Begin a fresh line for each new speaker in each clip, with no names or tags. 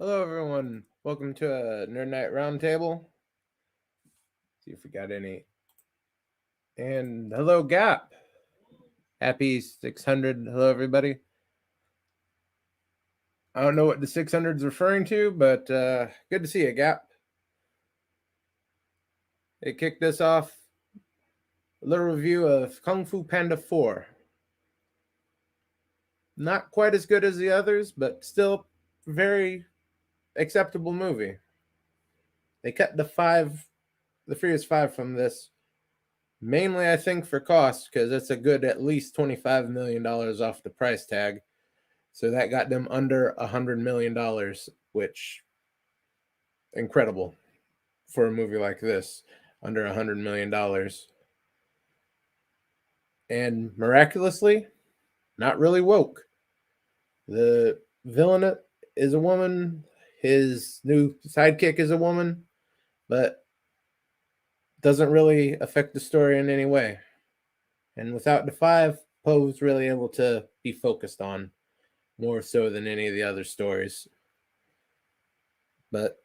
Hello, everyone. Welcome to a Nerd Night Roundtable. See if we got any. And hello, Gap. Happy 600. Hello, everybody. I don't know what the 600 is referring to, but good to see you, Gap. It kicked us off a little review of Kung Fu Panda 4. Not quite as good as the others, but still very acceptable movie. They cut the Furious 5 from this mainly, I think, for cost because it's a good at least $25 million off the price tag. So that got them under $100 million, which incredible for a movie like this, under $100 million. And miraculously, not really woke. The villain is a woman. His new sidekick is a woman, but doesn't really affect the story in any way. And without the five, Poe's really able to be focused on more so than any of the other stories. But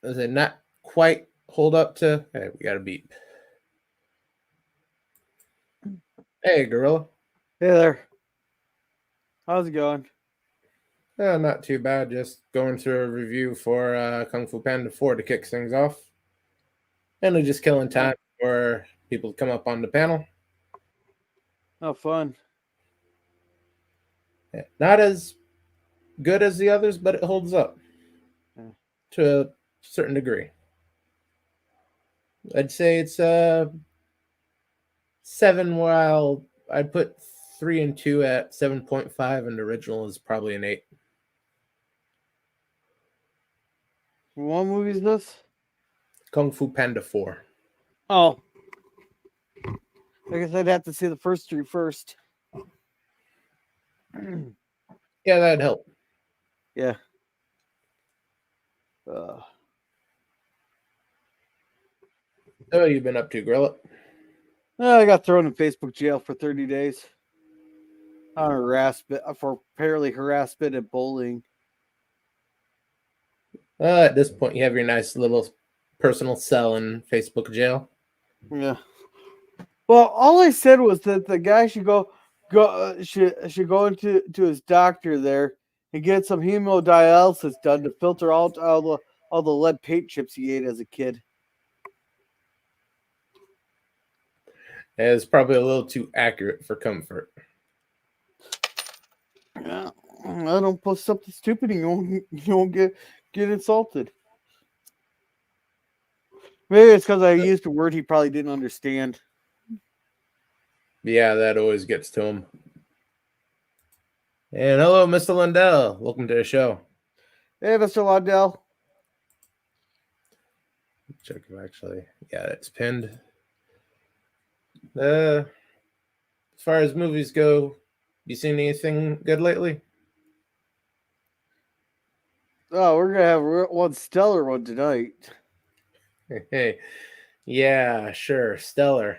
as I not quite hold up to. Hey, we got a beep. Hey, Gorilla.
Hey there. How's it going?
Not too bad. Just going through a review for Kung Fu Panda 4 to kick things off. And we're just killing time for people to come up on the panel.
Oh, fun.
Not as good as the others, but it holds up to a certain degree. I'd say it's a 7, while I'd put 3 and 2 at 7.5, and the original is probably an 8.
What movie is this?
Kung Fu Panda 4.
Oh. I guess I'd have to see the first three first.
Yeah, that'd help.
Yeah.
What have you been up to, Gorilla?
I got thrown in Facebook jail for 30 days. On harassment for apparently harassment and bullying.
At this point, you have your nice little personal cell in Facebook jail.
Yeah. Well, all I said was that the guy should should go into his doctor there and get some hemodialysis done to filter out all the lead paint chips he ate as a kid.
It's probably a little too accurate for comfort.
Yeah, I don't post something stupid and you won't get insulted. Maybe it's because I used a word he probably didn't understand.
Yeah, that always gets to him. And hello, Mr. Lundell. Welcome to the show.
Hey, Mr. Lundell.
Check if actually, yeah, it's pinned. As far as movies go, you seen anything good lately?
Oh, we're gonna have one stellar one tonight.
Hey, yeah, sure, stellar.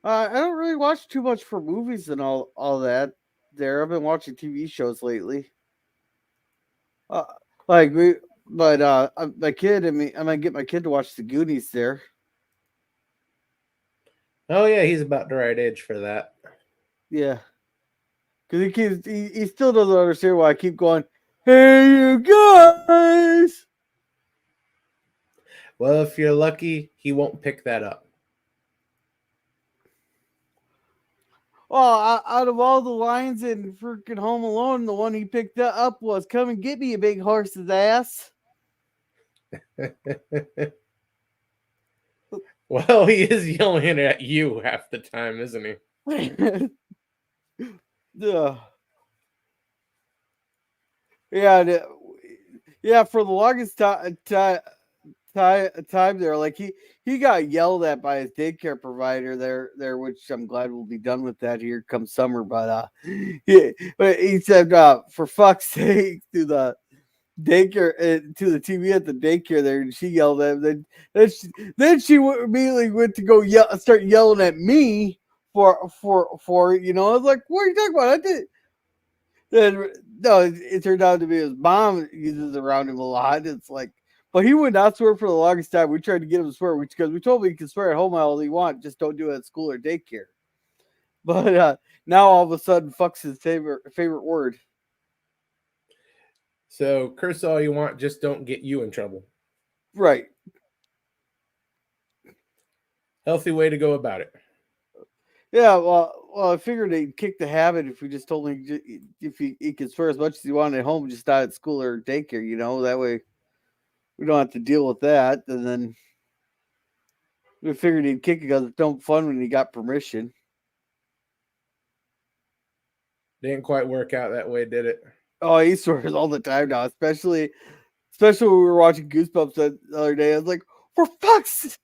I don't really watch too much for movies and all that. There, I've been watching TV shows lately. Like we, but my kid and me, I might get my kid to watch the Goonies there.
Oh yeah, he's about the right age for that.
Yeah, because he still doesn't understand why I keep going. Hey, you guys!
Well, if you're lucky, he won't pick that up.
Well, out of all the lines in freaking Home Alone, the one he picked up was "Come and get me, you big horse's ass."
Well, he is yelling at you half the time, isn't he?
Yeah. Yeah. For the longest time there, like he got yelled at by his daycare provider there, which I'm glad we'll be done with that here come summer. But he said, for fuck's sake, to the daycare to the TV at the daycare there, and she yelled at him. Then she immediately went to go start yelling at me for I was like, what are you talking about? Then, no, it turned out to be his mom uses around him a lot. It's like, but he would not swear for the longest time. We tried to get him to swear, because we told him he can swear at home all he wants, just don't do it at school or daycare. But now all of a sudden, fuck's his favorite word.
So curse all you want, just don't get you in trouble.
Right.
Healthy way to go about it.
Yeah, well, I figured he'd kick the habit if we just told him if he could swear as much as he wanted at home, just not at school or daycare. That way we don't have to deal with that. And then we figured he'd kick it because it's no fun when he got permission.
Didn't quite work out that way, did it?
Oh, he swears all the time now, especially when we were watching Goosebumps the other day. I was like, for fuck's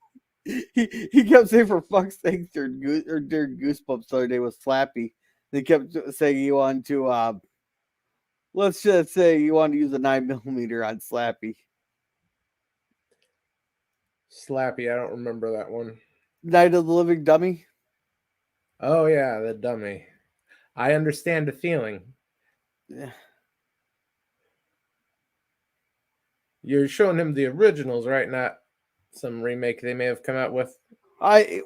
he kept saying for fuck's sake during Goosebumps the other day with Slappy. They kept saying he wanted to let's just say you wanted to use a 9mm on Slappy.
Slappy, I don't remember that one.
Night of the Living Dummy.
Oh yeah, the dummy. I understand the feeling.
Yeah.
You're showing him the originals, right? Not some remake they may have come out with.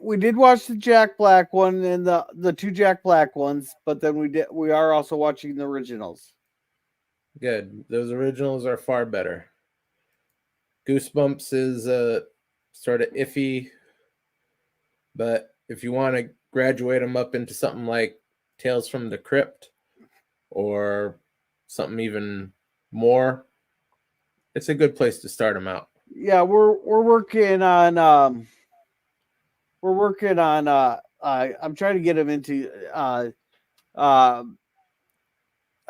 We did watch the Jack Black one and the two Jack Black ones, but then we are also watching the originals.
Good. Those originals are far better. Goosebumps is sort of iffy, but if you want to graduate them up into something like Tales from the Crypt or something even more, it's a good place to start them out.
Yeah, we're working on I'm trying to get him into Are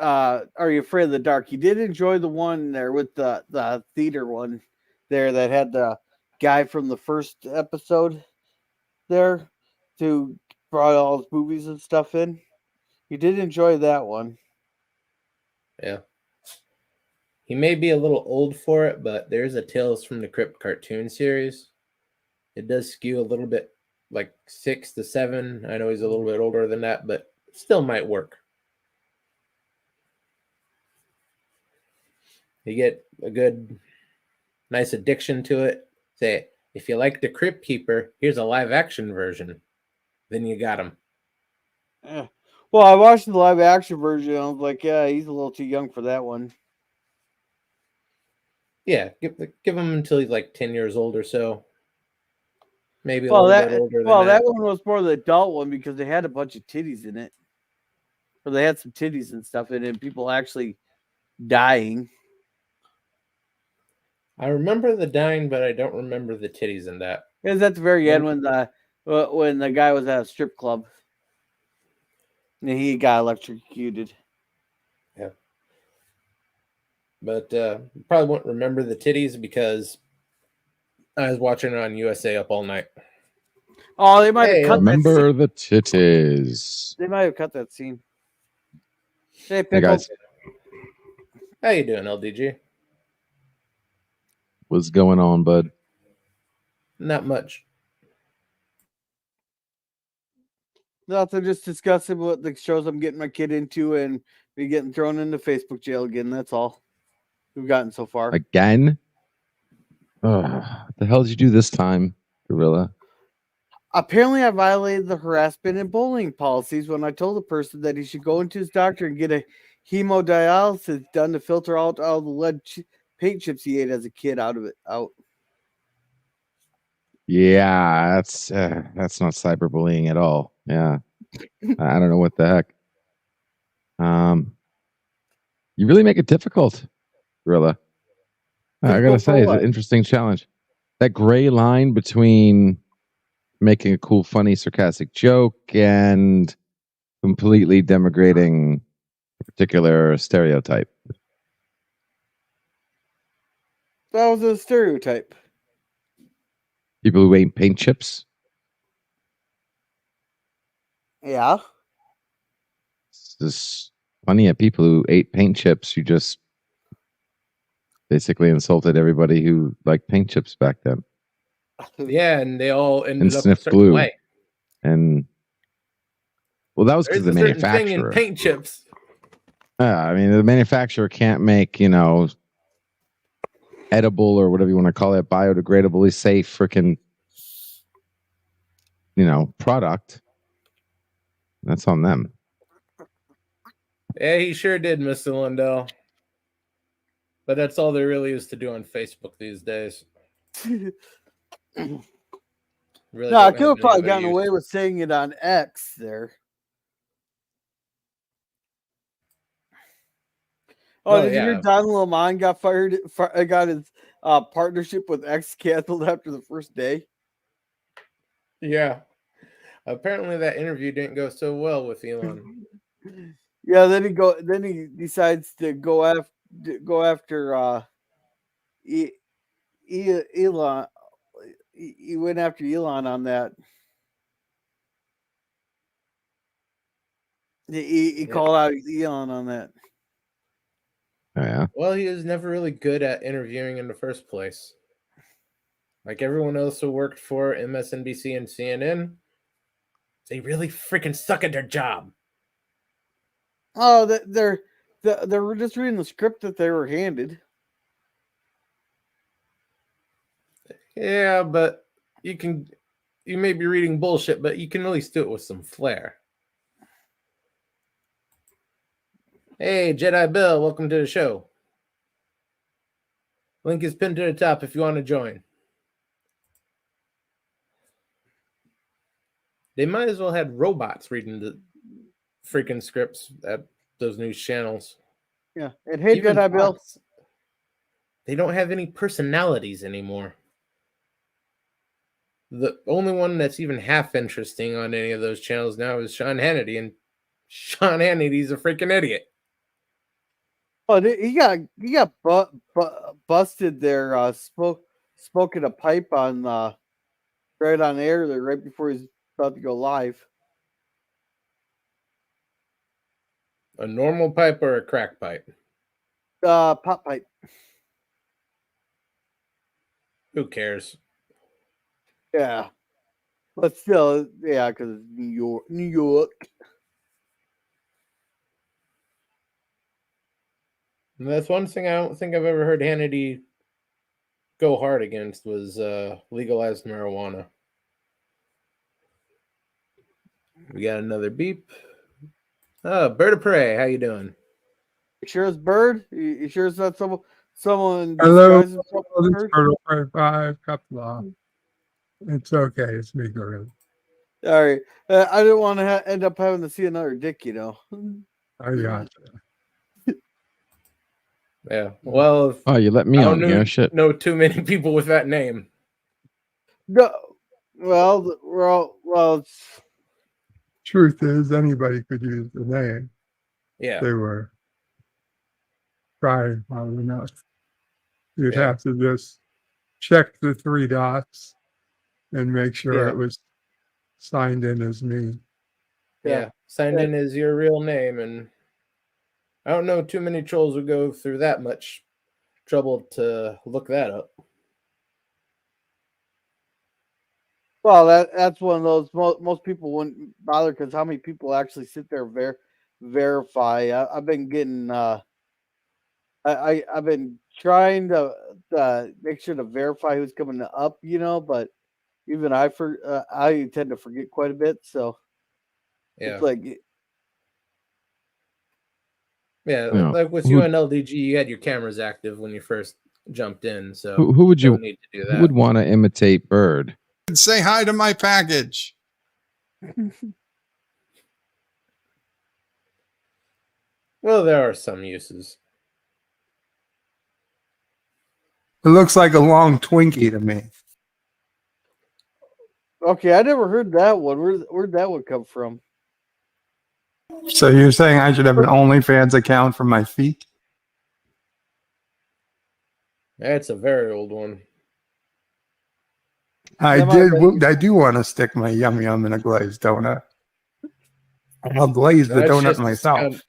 You Afraid of the Dark? He did enjoy the one there with the theater one there that had the guy from the first episode there who brought all his movies and stuff in. He did enjoy that one.
Yeah. He may be a little old for it, but there's a Tales from the Crypt cartoon series. It does skew a little bit like 6 to 7. I know he's a little bit older than that, but still might work. You get a good, nice addiction to it. Say, if you like the Crypt Keeper, here's a live action version. Then you got him.
Yeah. Well, I watched the live action version. I was like, yeah, he's a little too young for that one.
Yeah, give him until he's like 10 years old or so. Maybe a little bit older than that.
Well, that one was more the adult one because they had a bunch of titties in it. Or they had some titties and stuff in it, and people actually dying.
I remember the dying, but I don't remember the titties in that.
It was at the very end when the guy was at a strip club. And he got electrocuted.
Yeah. But probably won't remember the titties because I was watching it on USA Up All Night.
Oh, they might have cut
remember the titties.
They might have cut that scene.
Hey guys.
How you doing, LDG?
What's going on, bud?
Not much.
Nothing, just discussing what the shows I'm getting my kid into and be getting thrown into Facebook jail again. That's all we've gotten so far.
Again? What the hell did you do this time, Gorilla?
Apparently, I violated the harassment and bullying policies when I told the person that he should go into his doctor and get a hemodialysis done to filter out all the lead paint chips he ate as a kid out.
Yeah, that's not cyberbullying at all. Yeah, I don't know what the heck. You really make it difficult, Gorilla. I gotta say, it's an interesting challenge. That gray line between making a cool, funny, sarcastic joke and completely denigrating a particular stereotype.
That was a stereotype.
People who ate paint chips.
Yeah.
There's plenty of people who ate paint chips. You just basically insulted everybody who liked paint chips back then.
Yeah, and they all ended up
sniffed
a certain
glue.
way.
And well, that was because the manufacturer.
Thing in paint chips.
I mean, the manufacturer can't make, edible or whatever you want to call it, biodegradably safe freaking, product. That's on them.
Yeah, he sure did, Mr. Lindell. But that's all there really is to do on Facebook these days. Really
No, I
don't
could have
any
probably
other
gotten
use.
away with saying it on X there. Oh, did you hear Don Lemon got fired? Got his partnership with X canceled after the first day.
Yeah. Apparently that interview didn't go so well with Elon.
Yeah, then he decides to go after Elon. He went after Elon on that. He called out Elon on that.
Oh, yeah.
Well, he was never really good at interviewing in the first place. Like everyone else who worked for MSNBC and CNN, they really freaking suck at their job.
Oh, they're just reading the script that they were handed.
Yeah, but you may be reading bullshit, but you can at least do it with some flair. Hey, Jedi Bill, welcome to the show. Link is pinned to the top if you want to join. They might as well had robots reading the freaking scripts at those news channels.
Yeah, and hey,
Even
Jedi Bill,
they don't have any personalities anymore. The only one that's even half interesting on any of those channels now is Sean Hannity, and Sean Hannity's a freaking idiot.
oh, he got busted there. Smoking a pipe on right on air there right before he's about to go live.
A normal pipe or a crack pipe?
Pop pipe.
Who cares?
Yeah, but still, yeah, because New York.
And that's one thing I don't think I've ever heard Hannity go hard against was legalized marijuana. We got another beep. Oh, Bird of Prey, how you doing?
You sure it's Bird? You sure it's not someone?
Hello, this is Bird of Prey 5. It's okay. It's me, Gorilla.
All right. I didn't want to end up having to see another dick,
I got you.
Yeah. Well,
you let me on here. Shit.
Know too many people with that name.
No. Well.
Truth is, anybody could use the name.
Yeah.
They were trying hard enough. You'd have to just check the 3 dots and make sure it was signed in as me.
Yeah. Signed in as your real name, and I don't know too many trolls would go through that much trouble to look that up.
Well, that's one of those most people wouldn't bother because how many people actually sit there verify? I've been getting I've been trying to make sure to verify who's coming up, but even I tend to forget quite a bit, so it's like
like with you and LDG, you had your cameras active when you first jumped in, so
who would you
need to do that?
Who would want to imitate Bird?
Say hi to my package.
Well, there are some uses.
It looks like a long Twinkie to me.
Okay, I never heard that one. Where'd that one come from?
So you're saying I should have an OnlyFans account for my feet?
That's a very old one.
I do want to stick my yum yum in a glazed donut. I'll glaze the donut myself.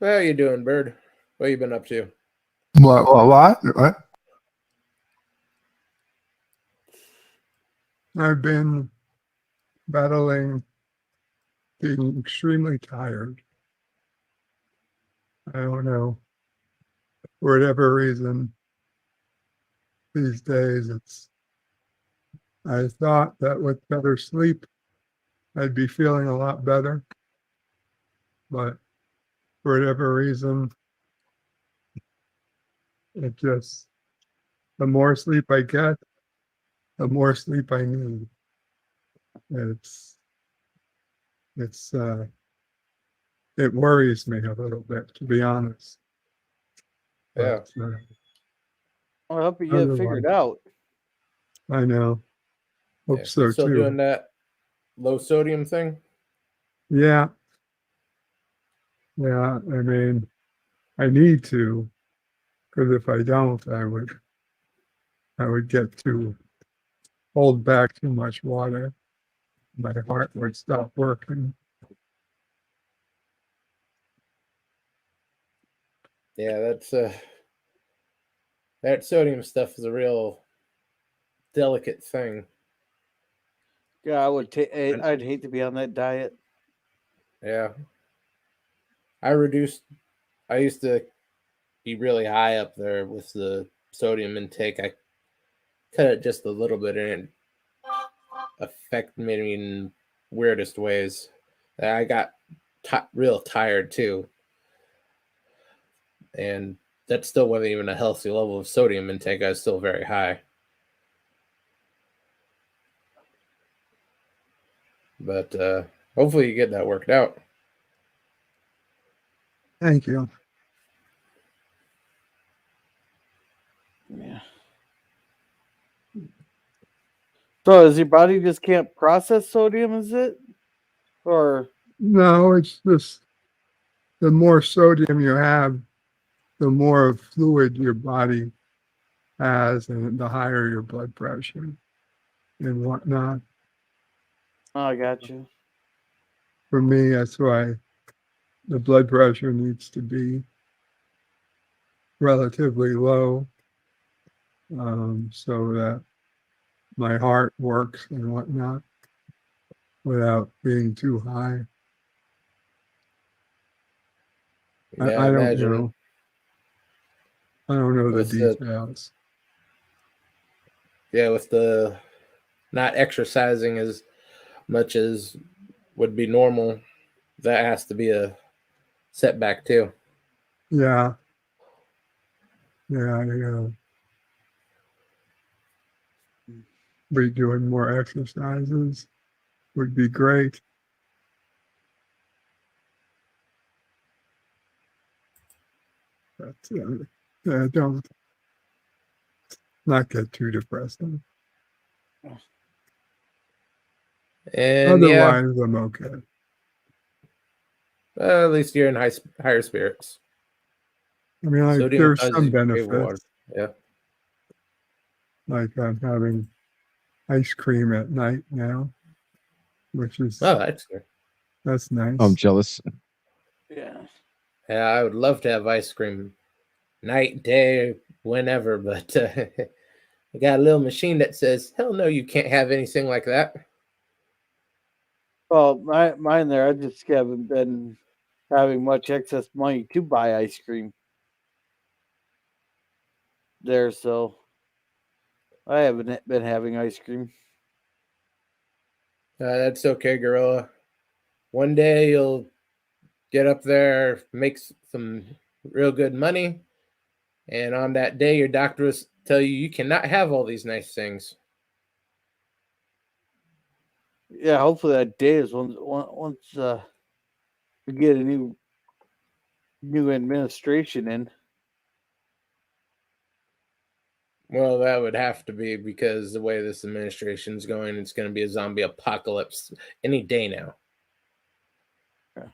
How you doing, Bird? What you been up to?
What? I've been battling being extremely tired. I don't know. For whatever reason, these days I thought that with better sleep, I'd be feeling a lot better. But for whatever reason, it just, the more sleep I get, the more sleep I need. It's it worries me a little bit, to be honest.
Yeah.
But,
I hope you get it figured out.
I know. Hope
Yeah.
so
You still
too.
doing that low sodium thing?
Yeah. Yeah. I mean, I need to, because if I don't, I would get to hold back too much water. My heart would stop working.
Yeah, that's that sodium stuff is a real delicate thing.
Yeah, I would. I'd hate to be on that diet.
Yeah. I used to be really high up there with the sodium intake. I cut it just a little bit and it affected me in weirdest ways. I got real tired too. And that still wasn't even a healthy level of sodium intake. I was still very high. But hopefully you get that worked out.
Thank you.
Yeah. So, is your body just can't process sodium? Is it, or
No, it's just the more sodium you have, the more fluid your body has, and the higher your blood pressure and whatnot.
oh, I got you.
For me, that's why the blood pressure needs to be relatively low, so that my heart works and whatnot without being too high.
Yeah,
I don't
imagine
know. I don't know the
with the
details.
with the not exercising as much as would be normal, that has to be a setback too.
Yeah. Yeah, be doing more exercises would be great. But don't not get too depressing.
And
Otherwise, I'm okay.
at least you're in higher spirits.
I mean,
Sodium
there's
causes
some
you to crave water.
benefits,
Yeah.
like I'm having ice cream at night now, which is
Oh, that's good.
that's nice.
I'm jealous.
Yeah.
Yeah, I would love to have ice cream night, day, whenever, but I got a little machine that says, hell no, you can't have anything like that.
Well, mine there. I just haven't been having much excess money to buy ice cream there, so I haven't been having ice cream.
That's okay, Gorilla. One day you'll get up there, make some real good money, and on that day, your doctor will tell you you cannot have all these nice things.
Yeah, hopefully that day is once we get a new administration in.
Well, that would have to be because the way this administration is going, it's going to be a zombie apocalypse any day now.
Yeah.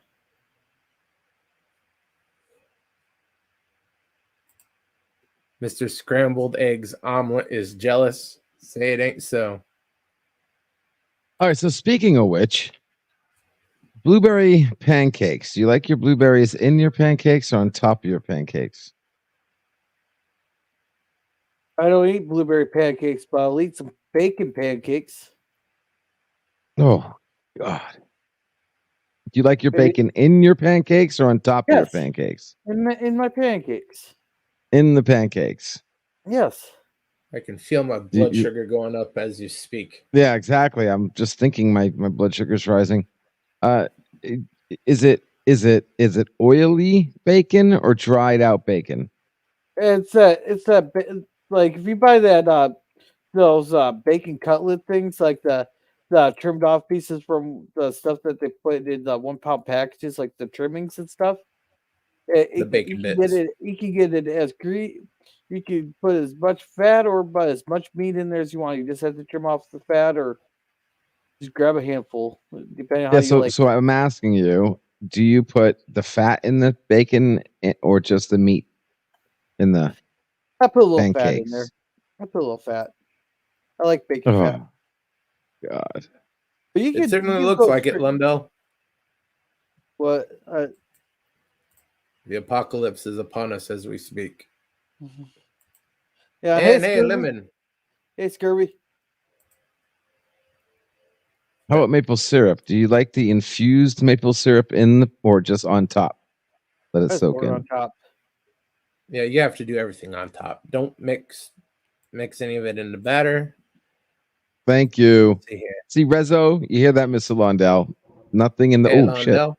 Mr. Scrambled Eggs Omelet is jealous. Say it ain't so.
All right. So speaking of which, blueberry pancakes. You like your blueberries in your pancakes or on top of your pancakes?
I don't eat blueberry pancakes, but I'll eat some bacon pancakes.
Oh, God. Do you like your
Maybe-
bacon in your pancakes or on top of your
Yes.
pancakes?
In my pancakes.
In the pancakes.
Yes.
I can feel my
You-
blood
you-
sugar going up as you speak.
Yeah, exactly. I'm just thinking my blood sugar's rising. Uh, i- is it oily bacon or dried out bacon?
It's like if you buy that those bacon cutlet things, like the trimmed off pieces from the stuff that they put in the 1 pound packages, like the trimmings and stuff.
The bacon
you can
bits.
get it. You can get it as You can put as much fat or but as much meat in there as you want. You just have to trim off the fat, or just grab a handful, depending on how
Yeah,
you like.
so I'm asking you, do you put the fat in the bacon or just the meat in the
I put a little fat in there.
pancakes?
I put a little fat. I like bacon fat.
Oh God.
But you
It
can
certainly
you can
looks
go
like it,
straight-
Lundell.
What?
The apocalypse is upon us as we speak.
Yeah.
And
Hey,
hey,
Scurvy.
Lemon.
Hey, Scurvy.
How about maple syrup? Do you like the infused maple syrup in the or just on top? Let it
Let's
soak
pour it
in.
on top.
Yeah, you have to do everything on top. Don't mix any of it in the batter.
Thank you.
See here.
See, Rezo, you hear that, Mr. Londell? Nothing in the
Hey,
oh shit.
Lundell.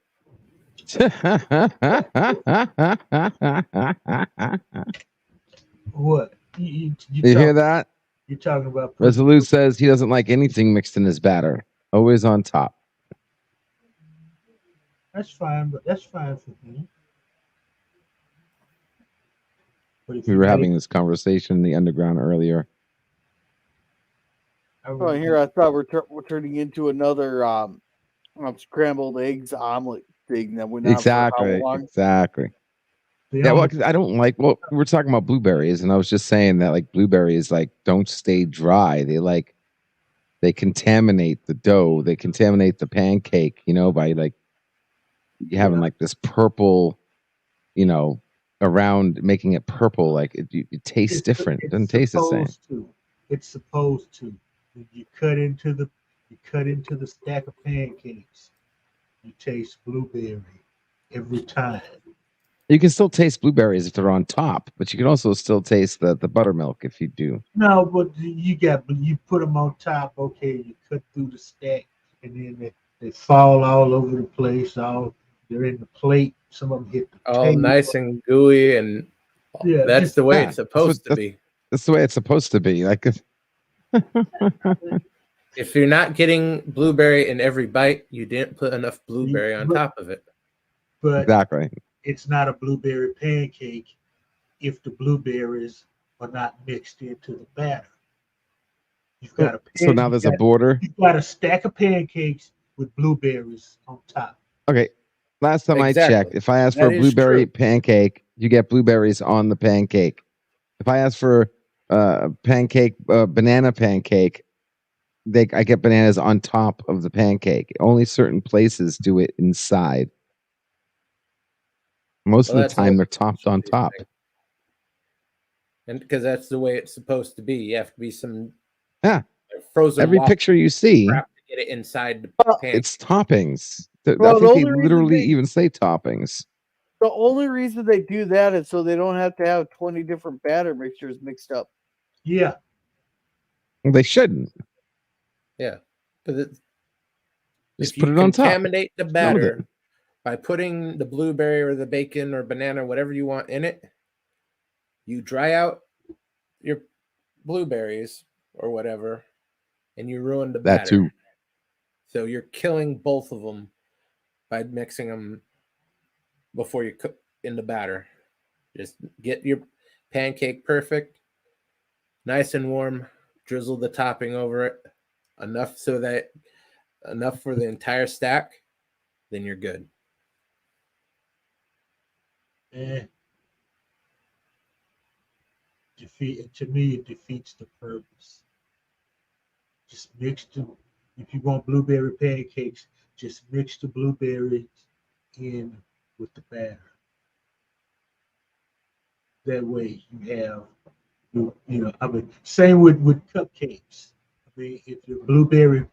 What?
You hear that?
You're talking about putting-
Resolute says he doesn't like anything mixed in his batter. Always on top.
That's fine, but that's fine for me. But if
We
you
were
make-
having this conversation in the underground earlier.
I
Oh,
would-
here I thought we're turning into another scrambled eggs omelet thing that went on for how
Exactly.
long?
Exactly.
the
Yeah, well,
only-
'cause I don't like. Well, we're talking about blueberries, and I was just saying that like blueberries like don't stay dry. They contaminate the dough. They contaminate the pancake. You know, by like you having like this purple, you know, around making it purple. Like it tastes
it's-
different. It
it's
doesn't taste the same.
supposed to. It's supposed to. When you cut into the stack of pancakes, you taste blueberry every time.
You can still taste blueberries if they're on top, but you can also still taste the buttermilk if you do.
No, but you put them on top. Okay, you cut through the stack, and then they fall all over the place. They're in the plate. Some of them hit the
All
table.
nice and gooey, and
Yeah,
that's
just-
the way
Yeah,
it's supposed to
that's-
be.
That's the way it's supposed to be. Like,
If you're not getting blueberry in every bite, you didn't put enough blueberry on
But-
top of it.
But
exactly.
it's not a blueberry pancake if the blueberries are not mixed into the batter. You've got
So now there's a border.
you've got a stack of pancakes with blueberries on top.
Okay. Last time I
Exactly.
checked, if I ask for
That
a
is
blueberry
true.
pancake, you get blueberries on the pancake. If I ask for banana pancake, I get bananas on top of the pancake. Only certain places do it inside. Most
Well,
of the
that's
time,
all-
they're topped on top.
And because that's the way it's supposed to be. You have to be some
Yeah.
frozen
Every
waffle
picture you see,
crap to get it inside the pancake.
it's toppings.
Well,
I
the
think they
only reason
literally
they-
even say toppings.
The only reason they do that is so they don't have to have 20 different batter mixtures mixed up.
Yeah,
They shouldn't.
Yeah. Because
Just
if
put
you
it on top.
contaminate the
done with
batter by putting the blueberry or the bacon or banana, whatever you want in it, you dry out your blueberries or whatever, and you ruin the
That
batter.
too.
So you're killing both of them by mixing them before you cook in the batter. Just get your pancake perfect, nice and warm, drizzle the topping over it enough for the entire stack, then you're good.
and to me it defeats the purpose. Just mix them. If you want blueberry pancakes, just mix the blueberries in with the batter. That way you have, I mean, same with cupcakes. I mean, if your blueberry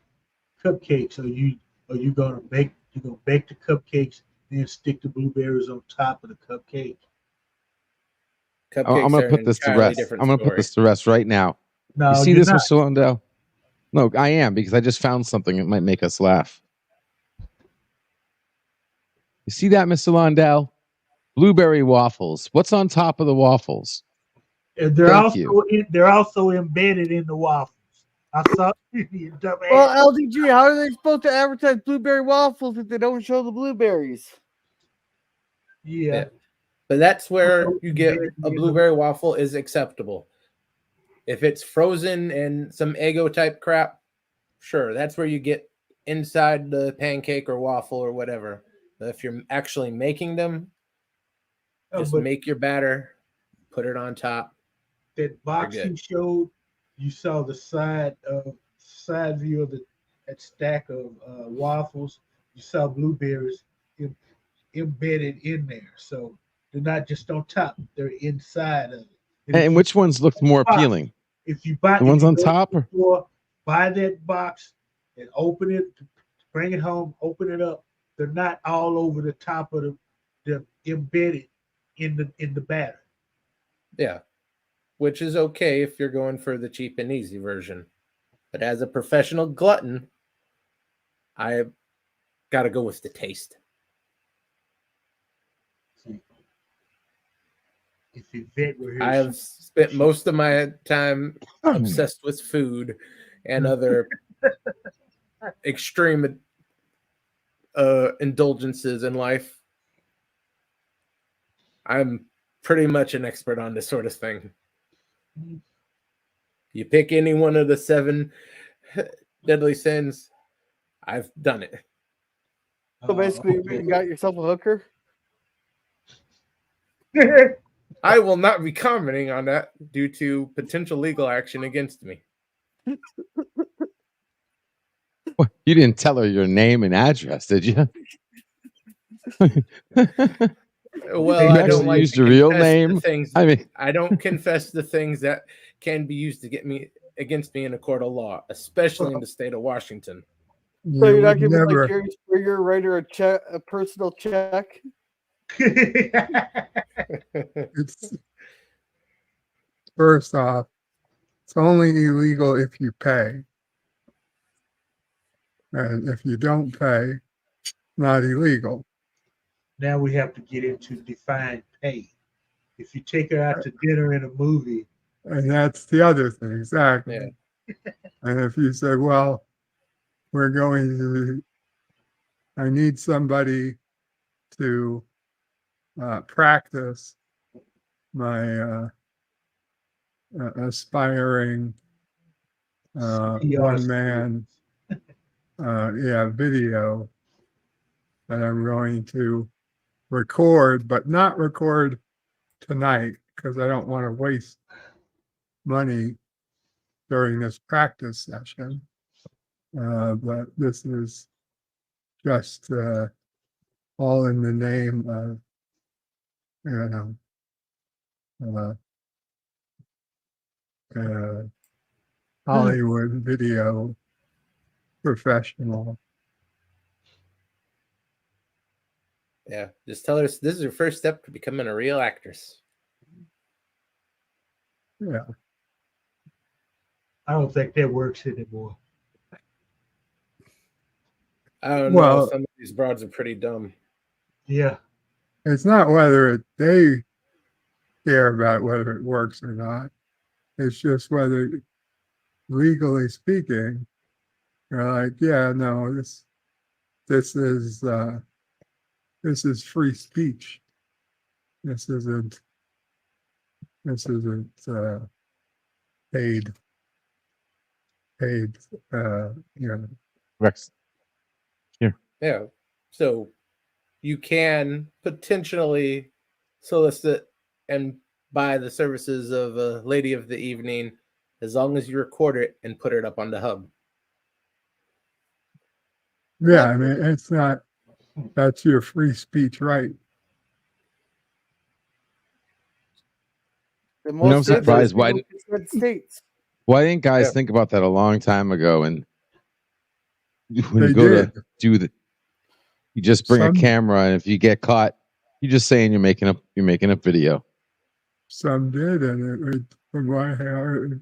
cupcakes, or or you're gonna bake the cupcakes, then stick the blueberries on top of the cupcake.
I'm
Cupcakes
going
are
to
an
put this to
entirely
rest.
different
I'm going to put
story.
this to rest right now. You
No,
see
you're
this,
not.
Mr. Lundell? No, I am, because I just found something that might make us laugh. You see that, Mr. Lundell? Blueberry waffles. What's on top of the waffles?
And
Thank you.
they're also embedded in the waffles. I saw you dumbass.
Well, LDG, how are they supposed to advertise blueberry waffles if they don't show the blueberries?
Yeah.
But that's where
Also
you get
embedded
a
in the-
blueberry waffle is acceptable. If it's frozen and some Eggo type crap, sure, that's where you get inside the pancake or waffle or whatever. But if you're actually making them, just
but
make your batter, put it on top.
that box
good.
you showed, you saw the side view of that stack of waffles. You saw blueberries embedded in there, so they're not just on top; they're inside of it.
And which ones looked more appealing?
If you
The ones on top?
or store, buy that box and open it, bring it home, open it up. They're not all over the top of the embedded in the batter.
Yeah. Which is okay if you're going for the cheap and easy version. But as a professional glutton, I got to go with the taste.
If Yvette were here,
I have spent most of my time obsessed with food and other extreme indulgences in life. I'm pretty much an expert on this sort of thing. You pick any one of the 7 deadly sins, I've done it.
So basically, you got yourself a hooker.
I will not be commenting on that due to potential legal action against me.
Well, you didn't tell her your name and address, did you?
Well,
You
I don't
actually
like
used
to
your real
confess the
name?
things.
I mean,
I don't confess the things that can be used to get me against me in a court of law, especially in the state of Washington.
So
You
you're not
would
giving
never,
like Jerry Springer write her a personal check.
it's first off, it's only illegal if you pay. And if you don't pay, not illegal.
Now we have to get into defined pay. If you take her out to dinner in a movie,
And that's the other thing, exactly.
Yeah.
And if you say, well, we're going to, I need somebody to practice my aspiring
PR
one-man video that I'm going to record, but not record tonight because I don't want to waste money during this practice session. But this is just all in the name of, Hollywood video professional.
Yeah, just tell her this is her first step to becoming a real actress.
Yeah.
I don't think that works anymore.
I don't
Well-
know. Some of these broads are pretty dumb.
Yeah.
It's not whether they care about whether it works or not. It's just whether, legally speaking, you're like, yeah, no, this is free speech. This isn't paid
Rex.
Yeah. So you can potentially solicit and buy the services of a lady of the evening as long as you record it and put it up on the hub.
Yeah, I mean, it's not, that's your free speech right.
In
You know, I'm
most states,
surprised
there's no consent states.
why didn't guys
Yeah.
think about that a long time ago and when
They
you go
did.
to do the, you just bring a camera, and if you get caught, you're just saying you're making a video.
Some did, and from what I heard,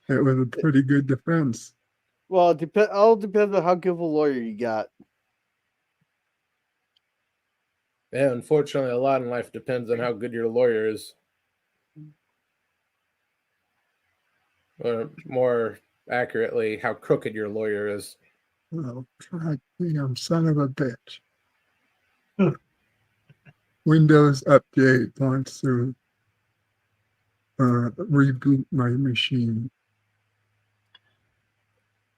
it was a pretty good defense.
Well, it all depends on how good of a lawyer you got.
Yeah, unfortunately, a lot in life depends on how good your lawyer is. Or more accurately, how crooked your lawyer is.
Well, God damn son of a bitch. Windows Update wants to reboot my machine.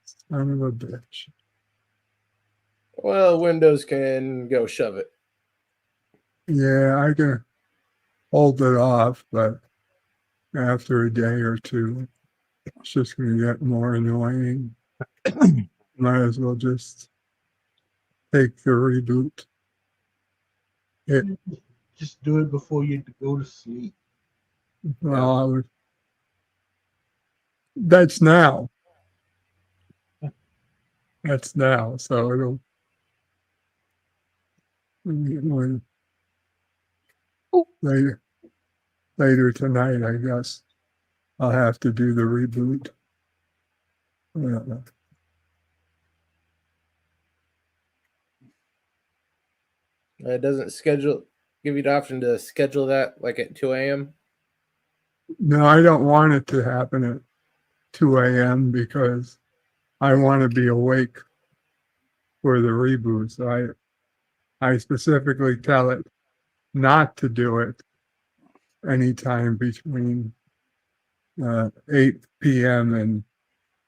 Son of a bitch.
Well, Windows can go shove it.
Yeah, I can hold it off, but after a day or two, it's just going to get more annoying. Might as well just take the reboot.
Just do it before you go to sleep.
Well, that's now. That's now. So it'll when later tonight, I guess I'll have to do the reboot.
It doesn't give you the option to schedule that like at 2 a.m.
No, I don't want it to happen at 2 a.m. because I want to be awake for the reboot. So I specifically tell it not to do it anytime between 8 p.m. and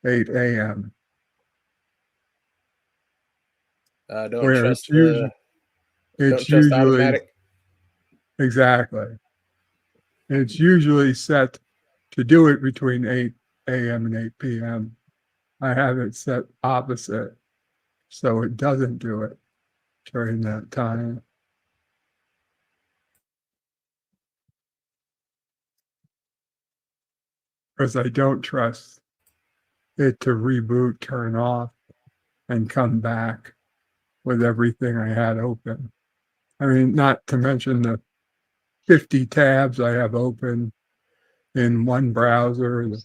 8 a.m.
Don't
Where
trust
it's
trust
usually
automatic.
exactly. It's usually set to do it between 8 a.m. and 8 p.m. I have it set opposite, so it doesn't do it during that time. Because I don't trust it to reboot, turn off, and come back with everything I had open. I mean, not to mention the 50 tabs I have open in one browser, the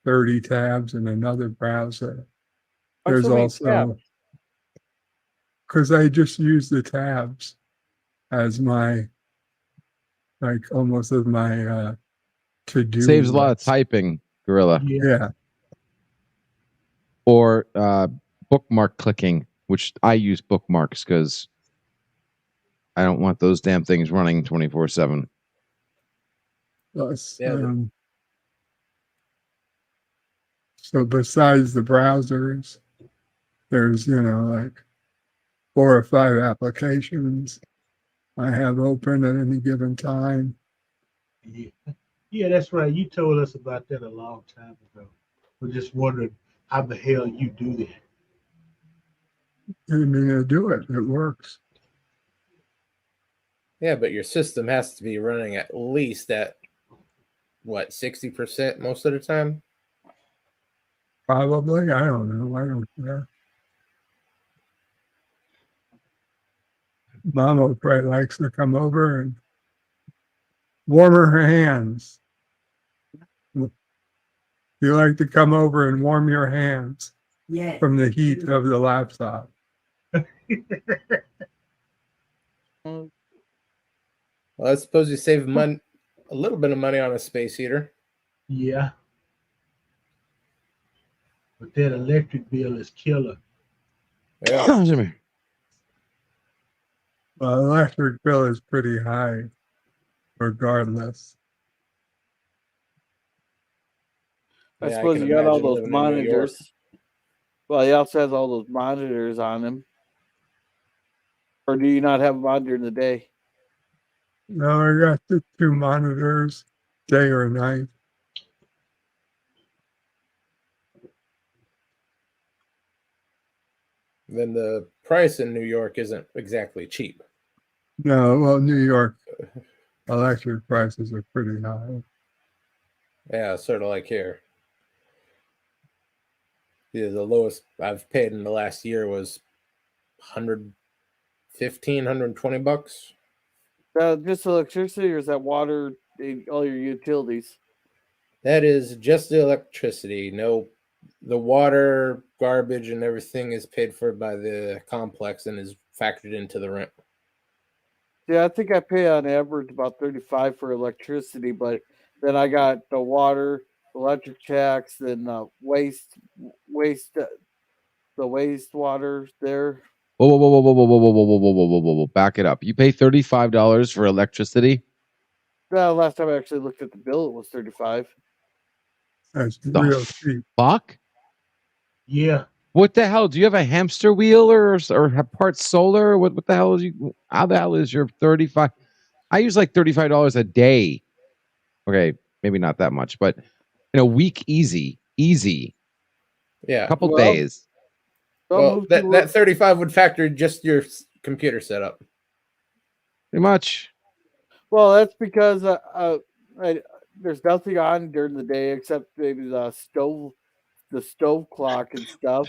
30 tabs in another browser. There's
so many
also,
tabs?
because I just use the tabs as my, like almost as my to-do
Saves a lot of
list.
typing, Gorilla.
Yeah.
Or bookmark clicking, which I use bookmarks because I don't want those damn things running 24/7.
Plus,
Yeah,
so besides the browsers, there's, like 4 or 5 applications I have open at any given time.
Yeah, that's right. You told us about that a long time ago. We're just wondering how the hell you do that.
I mean, I do it. It works.
yeah, but your system has to be running at least at what 60% most of the time.
Probably. I don't know. I don't care. Mama probably likes to come over and warm her hands. You like to come over and warm your hands from the heat of the laptop.
Well, I suppose you save a little bit of money on a space heater.
Yeah. But that electric bill is killer.
Yeah.
Well, electric bill is pretty high, regardless.
I
Yeah, I
suppose
can
you got all
imagine
those
living in New York.
monitors. Well, he also has all those monitors on him. Or do you not have them on during the day?
No, I got the 2 monitors, day or night.
Then the price in New York isn't exactly cheap.
No, well, New York electric prices are pretty high.
Yeah, sort of like here. Yeah, the lowest I've paid in the last year was 115, $120.
Just electricity, or is that water? All your utilities.
That is just the electricity. No, the water, garbage, and everything is paid for by the complex and is factored into the rent.
Yeah, I think I pay on average about 35 for electricity, but then I got the water, electric tax, then waste, the wastewater there.
Whoa, whoa, whoa, whoa, whoa, whoa, whoa, whoa, whoa, whoa, whoa, whoa, whoa! Back it up. You pay $35 for electricity.
Last time I actually looked at the bill, it was 35.
That's
The
real cheap.
fuck?
Yeah.
What the hell? Do you have a hamster wheel or have parts solar? What the hell is you? How the hell is your 35? I use like $35 a day. Okay, maybe not that much, but in a week, easy,
Yeah.
couple
Well,
days.
I'll
Well,
move
that 35 would factor just your computer setup.
Pretty much.
Well, that's because there's nothing on during the day except maybe the stove clock and stuff.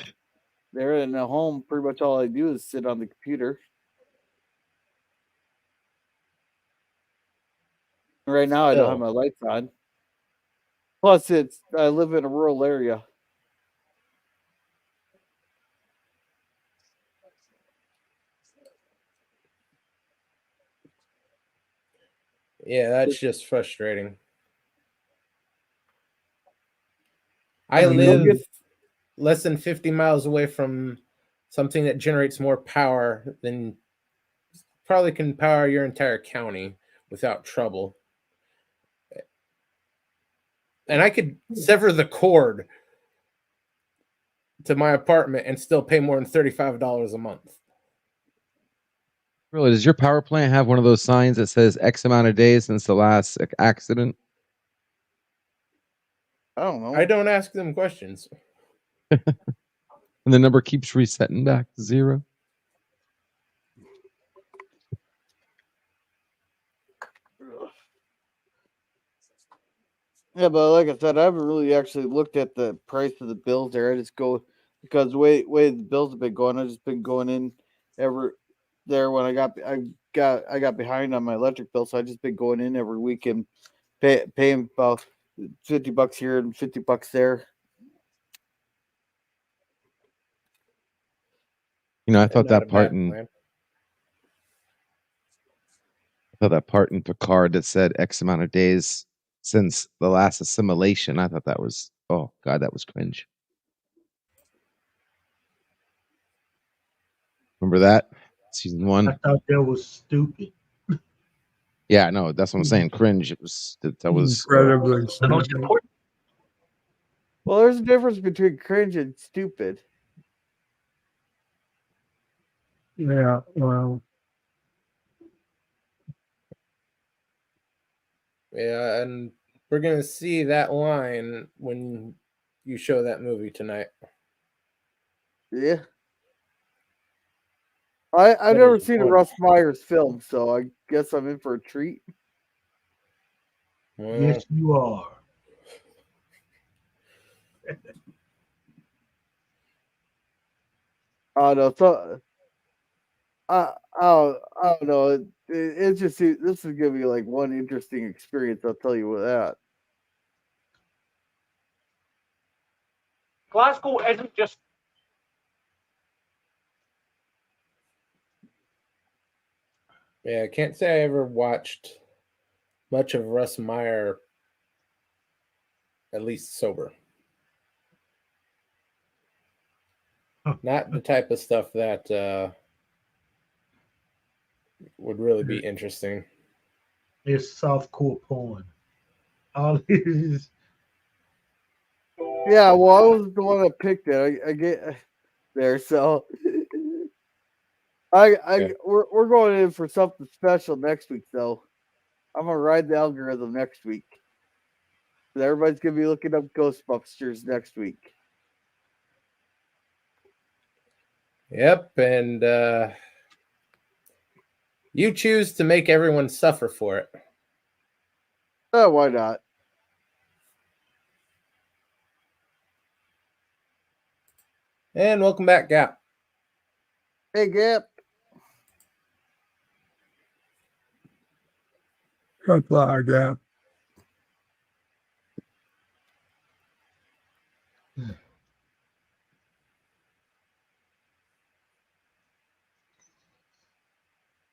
There in the home, pretty much all I do is sit on the computer. Right now, I don't have my lights on. Plus, I live in a rural area.
Yeah, that's just frustrating. I live less than 50 miles away from something that generates more power than probably can power your entire county without trouble. And I could sever the cord to my apartment and still pay more than $35 a month.
Really, does your power plant have one of those signs that says X amount of days since the last accident?
I don't know.
I don't ask them questions.
And the number keeps resetting back to 0?
Yeah, but like I said, I haven't really actually looked at the price of the bills there. I just go because the way the bills have been going. I've just been going in every there when I got behind on my electric bill, so I just been going in every week and paying about $50 here and $50 there.
You know, I thought
Not
that
a
part
bad
in
plan.
Picard that said X amount of days since the last assimilation. I thought that was, oh god, that was cringe. Remember that season 1?
I thought that was stupid.
Yeah, no, that's what I'm saying. Cringe. It was that was
Incredibly
The most
stupid.
important.
Well, there's a difference between cringe and stupid.
Yeah, well,
Yeah, and we're gonna see that line when you show that movie tonight.
Yeah. I've
That
never
is
seen a
one.
Russ Myers film, so I guess I'm in for a treat.
Well,
Yes, you are.
I don't know. So I don't know. It just this is gonna be like one interesting experience. I'll tell you with that.
Glasgow isn't just
yeah, I can't say I ever watched much of Russ Meyer, at least sober. Not the type of stuff that would really be interesting.
It's softcore porn. All it is.
Yeah, well, I was the one that picked it. I get there, so we're going in for something special next week, though. I'm gonna ride the algorithm next week. Everybody's gonna be looking up Ghostbusters next week.
Yep, and you choose to make everyone suffer for it.
Oh, why not?
And welcome back, Gap.
Hey, Gap.
Cut the gap.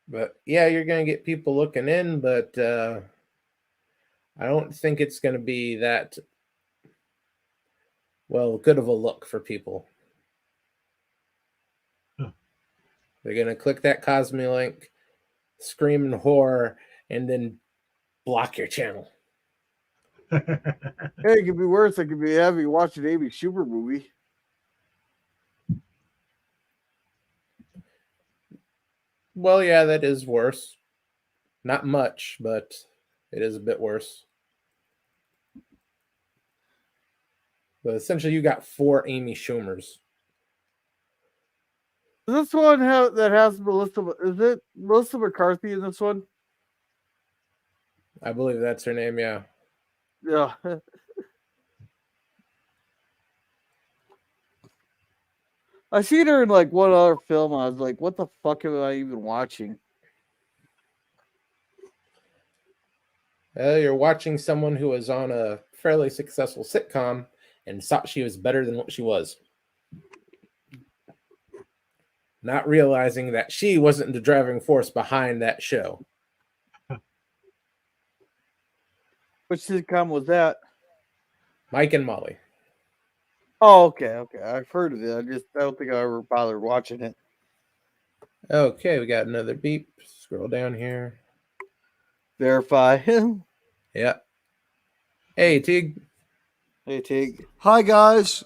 But yeah, you're going to get people looking in, but I don't think it's going to be that, well, good of a look for people. They're going to click that Cosme link, scream in horror, and then block your channel.
Hey, it could be worse. It could be heavy watching Amy Schumer movie.
Well, yeah, that is worse. Not much, but it is a bit worse. But essentially, you got 4 Amy Schumers.
Is this one that has Melissa? Is it Melissa McCarthy in this one?
I believe that's her name, yeah.
Yeah. I seen her in like one other film. I was like, what the fuck am I even watching?
You're watching someone who was on a fairly successful sitcom and thought she was better than what she was. Not realizing that she wasn't the driving force behind that show.
Which sitcom was that?
Mike and Molly.
Oh, okay. I've heard of it. I don't think I ever bothered watching it.
Okay, we got another beep. Scroll down here.
Verify.
Yep. Hey, Tig.
Hey, Tig.
Hi, guys.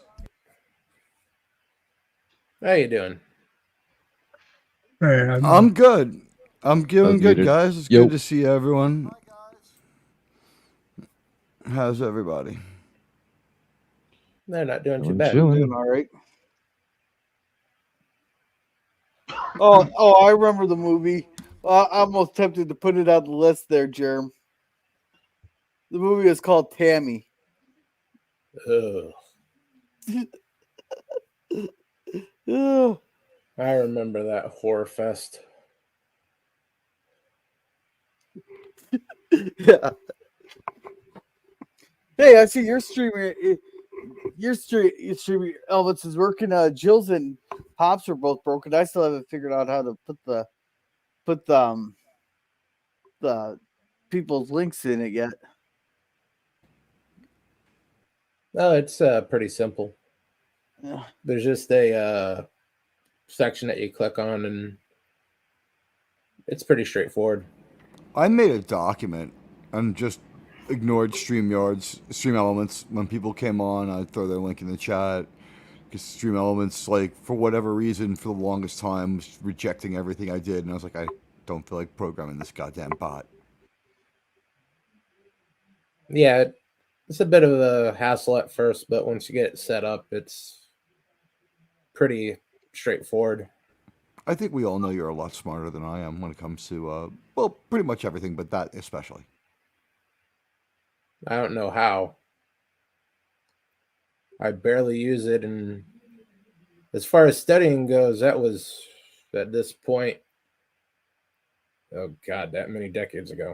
How you doing?
Hey,
I'm good. I'm doing good,
muted.
guys. It's
Yo.
good to see everyone. How's everybody?
They're not doing too
Doing
bad.
chilling.
Doing all right. Oh, I remember the movie. I'm almost tempted to put it on the list there, Germ. The movie is called Tammy.
Ugh.
Ugh.
I remember that horror fest.
Yeah. Hey, I see your streaming. Your streaming elements is working. Jill's and Pops are both broken. I still haven't figured out how to put the people's links in it yet.
No, it's pretty simple.
Yeah.
There's just a section that you click on, and it's pretty straightforward.
I made a document and just ignored Stream Elements. When people came on, I'd throw their link in the chat. Because Stream Elements, like, for whatever reason, for the longest time, was rejecting everything I did. And I was like, I don't feel like programming this goddamn bot.
Yeah, it's a bit of a hassle at first, but once you get it set up, it's pretty straightforward.
I think we all know you're a lot smarter than I am when it comes to, well, pretty much everything, but that especially.
I don't know how. I barely use it, and as far as studying goes, that was at this point, oh god, that many decades ago.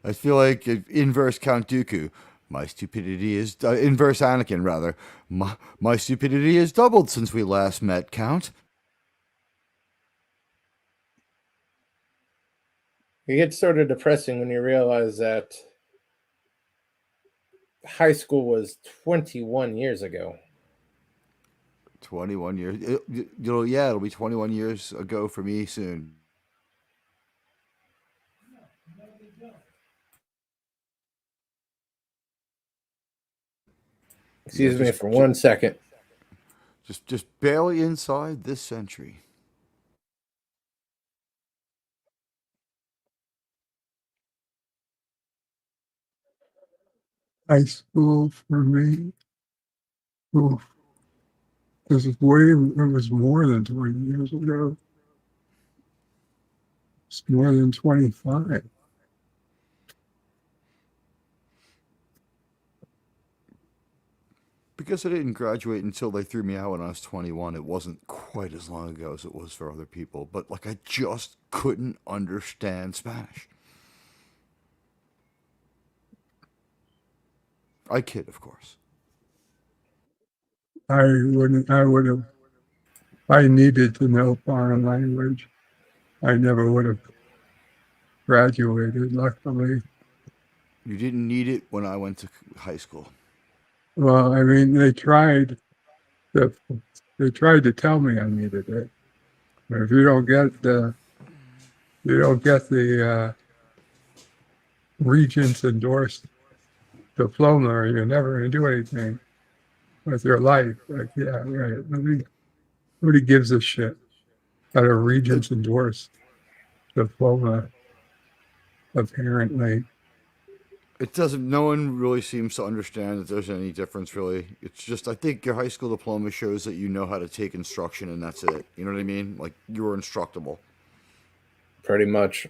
I feel like inverse Count Dooku. My stupidity is inverse Anakin, rather. My stupidity has doubled since we last met, Count.
It gets sort of depressing when you realize that high school was 21 years ago.
21 years. It'll be 21 years ago for me soon.
Excuse me for 1 second.
Just barely inside this century.
high school for me. Oof. This is it was more than 20 years ago. It's more than 25.
because I didn't graduate until they threw me out when I was 21. It wasn't quite as long ago as it was for other people, but like I just couldn't understand Spanish. I kid, of course.
I would have, I needed to know foreign language. I never would have graduated, luckily.
You didn't need it when I went to high school.
Well, I mean, they tried to tell me I needed it. But if you don't get the regent's endorsed diploma, you're never going to do anything with your life. Like, yeah, right. Nobody gives a shit about a regent's endorsed diploma, apparently.
It doesn't. No one really seems to understand that there's any difference, really. It's just I think your high school diploma shows that you know how to take instruction, and that's it. You know what I mean? Like you were instructable.
Pretty much.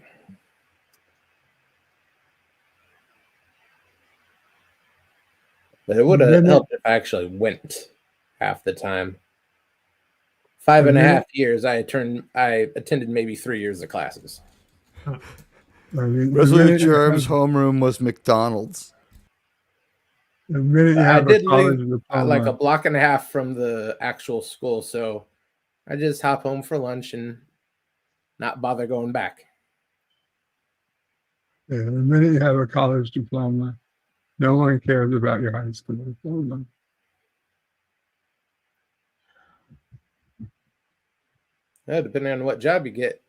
But it would have helped if I actually went half the time. 5.5 years, I attended maybe 3 years of classes.
Resolute Germ's homeroom was McDonald's.
The minute you
I
have
did
a college
leave
diploma,
like a block and a half from the actual school, so I just hop home for lunch and not bother going back.
yeah, the minute you have a college diploma, no one cares about your high school diploma.
Yeah, depending on what job you get.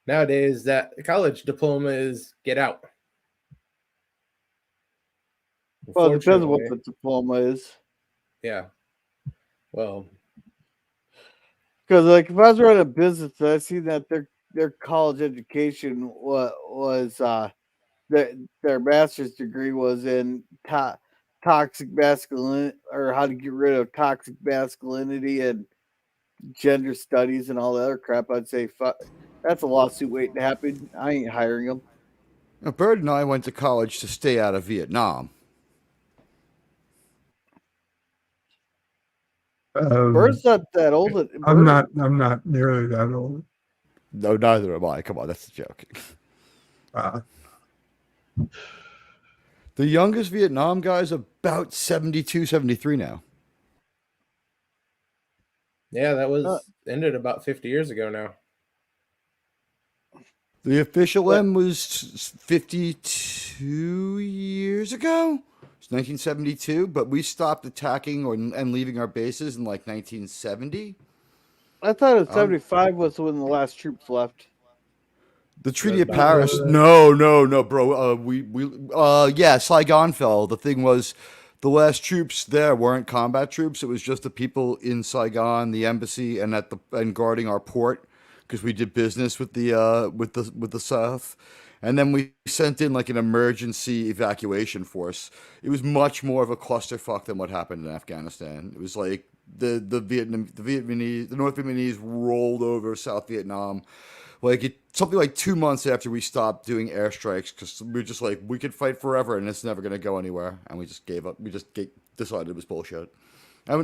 Nowadays, that college diploma is get out.
Well, it depends on what the diploma is.
Yeah. Well,
because like if I was running a business, I see that their college education was their master's degree was in toxic masculinity, or how to get rid of toxic masculinity and gender studies and all the other crap. I'd say that's a lawsuit waiting to happen. I ain't hiring them.
Now, Bird and I went to college to stay out of Vietnam.
Bird's not that old.
I'm not nearly that old.
No, neither am I. Come on, that's a joke. The youngest Vietnam guy is about 72, 73 now.
Yeah, that was ended about 50 years ago now.
The official M was 52 years ago. It's 1972, but we stopped attacking and leaving our bases in like 1970.
I thought it was 75 was when the last troops left.
The Treaty of Paris. No, bro. Yeah, Saigon fell. The thing was, the last troops there weren't combat troops. It was just the people in Saigon, the embassy, and guarding our port, because we did business with the South. And then we sent in like an emergency evacuation force. It was much more of a clusterfuck than what happened in Afghanistan. It was like the North Vietnamese rolled over South Vietnam. Something like 2 months after we stopped doing airstrikes, because we were just like, we could fight forever and it's never going to go anywhere. And we just gave up. We just decided it was bullshit. I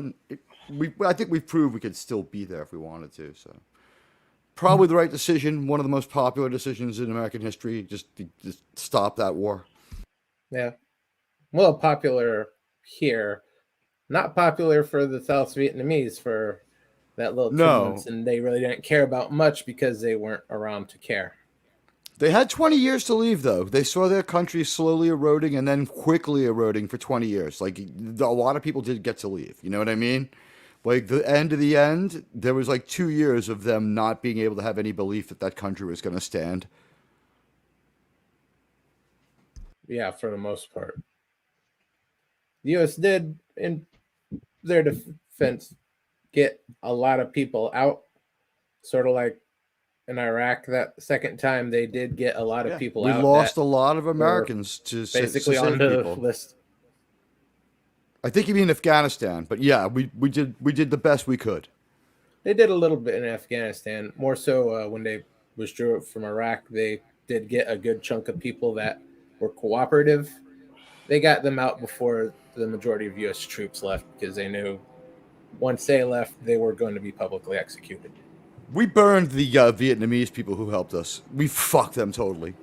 think we proved we could still be there if we wanted to. So probably the right decision. One of the most popular decisions in American history, just stop that war.
Yeah. Well, popular here. Not popular for the South Vietnamese for that little 2 months, and they really didn't care about much because they weren't around to care.
They had 20 years to leave, though. They saw their country slowly eroding and then quickly eroding for 20 years. Like, a lot of people did get to leave. You know what I mean? Like, the end of the end, there was like 2 years of them not being able to have any belief that country was going to stand.
Yeah, for the most part. The U.S. did, in their defense, get a lot of people out, sort of like in Iraq. That second time, they did get a lot of people out.
We lost a lot of Americans to
basically on the list.
I think you mean Afghanistan, but yeah, we did the best we could.
They did a little bit in Afghanistan, more so when they withdrew from Iraq. They did get a good chunk of people that were cooperative, they got them out before the majority of U.S. troops left because they knew once they left, they were going to be publicly executed.
We burned the Vietnamese people who helped us. We fucked them totally.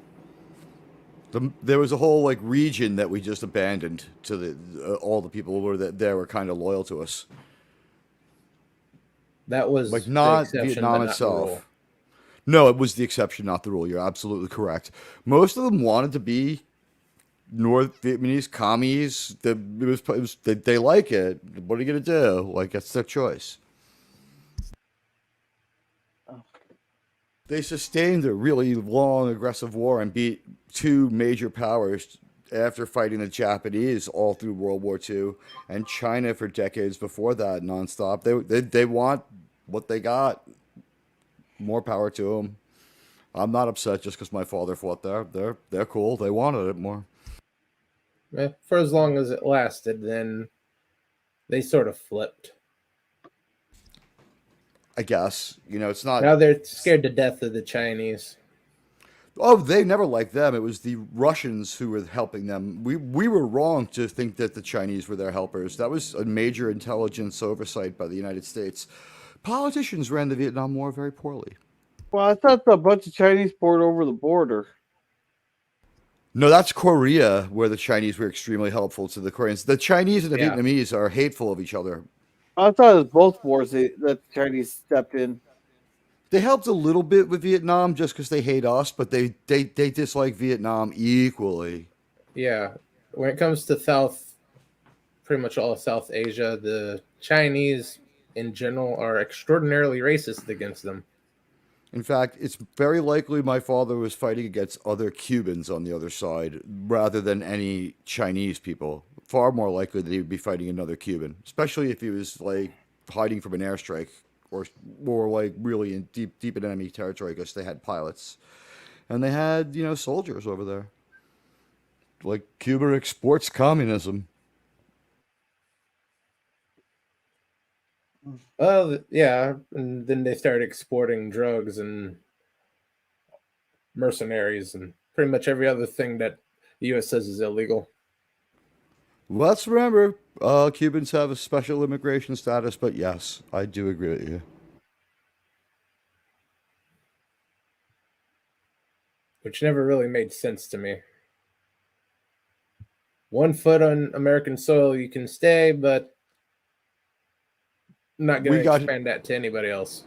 There was a whole like region that we just abandoned to the all the people who were there were kind of loyal to us.
That was
Like
the
not
exception,
Vietnam
but not the
itself.
rule.
No, it was the exception, not the rule. You're absolutely correct. Most of them wanted to be North Vietnamese commies. They like it. What are you gonna do? Like that's their choice. They sustained a really long, aggressive war and beat two major powers after fighting the Japanese all through World War II and China for decades before that, nonstop. They want what they got. More power to them. I'm not upset just because my father fought there. They're cool. They wanted it more.
For as long as it lasted, then they sort of flipped.
I guess it's not.
Now they're scared to death of the Chinese.
Oh, they never liked them. It was the Russians who were helping them. We were wrong to think that the Chinese were their helpers. That was a major intelligence oversight by the United States. Politicians ran the Vietnam War very poorly.
Well, I thought a bunch of Chinese poured over the border.
No, that's Korea, where the Chinese were extremely helpful to the Koreans. The Chinese and the Vietnamese are hateful of each other.
I thought it was both wars that the Chinese stepped in.
They helped a little bit with Vietnam just because they hate us, but they dislike Vietnam equally.
Yeah. When it comes to pretty much all of South Asia, the Chinese in general are extraordinarily racist against them.
In fact, it's very likely my father was fighting against other Cubans on the other side rather than any Chinese people. Far more likely that he would be fighting another Cuban, especially if he was like hiding from an airstrike or like really in deep in enemy territory because they had pilots and they had soldiers over there. Like Cuba exports communism.
Well, yeah, and then they started exporting drugs and mercenaries and pretty much every other thing that the U.S. says is illegal.
Let's remember, Cubans have a special immigration status, but yes, I do agree with you.
Which never really made sense to me. 1 foot on American soil, you can stay, but I'm not going to expand that to anybody else.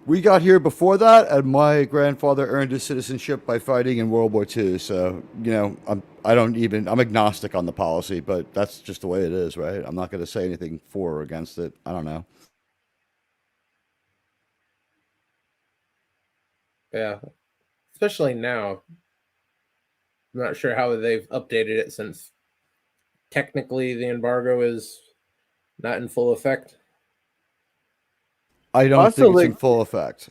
We got here before that, and my grandfather earned his citizenship by fighting in World War II. So, I'm agnostic on the policy, but that's just the way it is, right? I'm not going to say anything for or against it. I don't know.
Yeah. Especially now. I'm not sure how they've updated it since technically the embargo is not in full effect.
I don't think it's in full effect.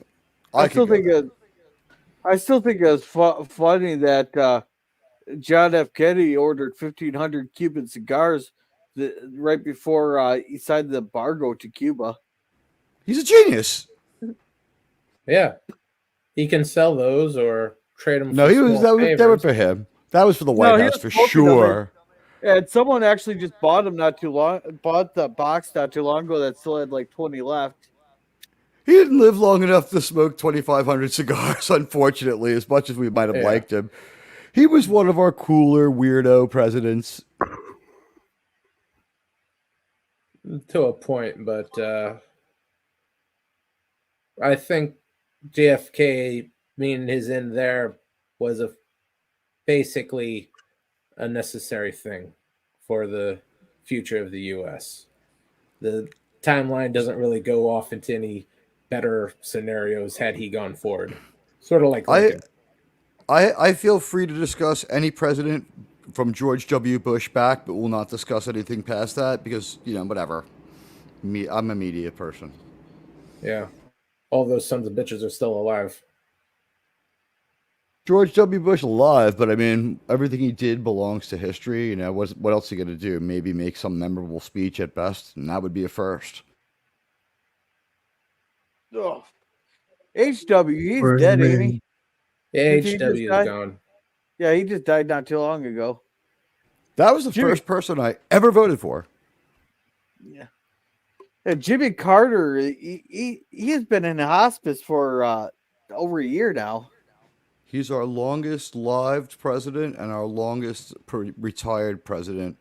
I still think it's funny that John F. Kennedy ordered 1,500 Cuban cigars right before he signed the embargo to Cuba.
He's a genius.
Yeah, he can sell those or trade them.
No, they were for him. That was for the White House for sure.
And someone actually just bought the box not too long ago that still had like 20 left.
He didn't live long enough to smoke 2,500 cigars, unfortunately, as much as we might have liked him. He was one of our cooler, weirdo presidents.
To a point, but I think JFK meaning his end there was basically a necessary thing for the future of the U.S. The timeline doesn't really go off into any better scenarios had he gone forward. Sort of like Lincoln.
I feel free to discuss any president from George W. Bush back, but we'll not discuss anything past that because, whatever. I'm a media person.
Yeah. All those sons of bitches are still alive.
George W. Bush alive, but I mean, everything he did belongs to history. What else are you going to do? Maybe make some memorable speech at best, and that would be a first.
Oh. HW, he's dead, ain't he?
Yeah, HW is gone.
Yeah, he just died not too long ago.
That was the
Jimmy-
first person I ever voted for.
Yeah. Jimmy Carter, he has been in hospice for over a year now.
He's our longest lived president and our longest retired president.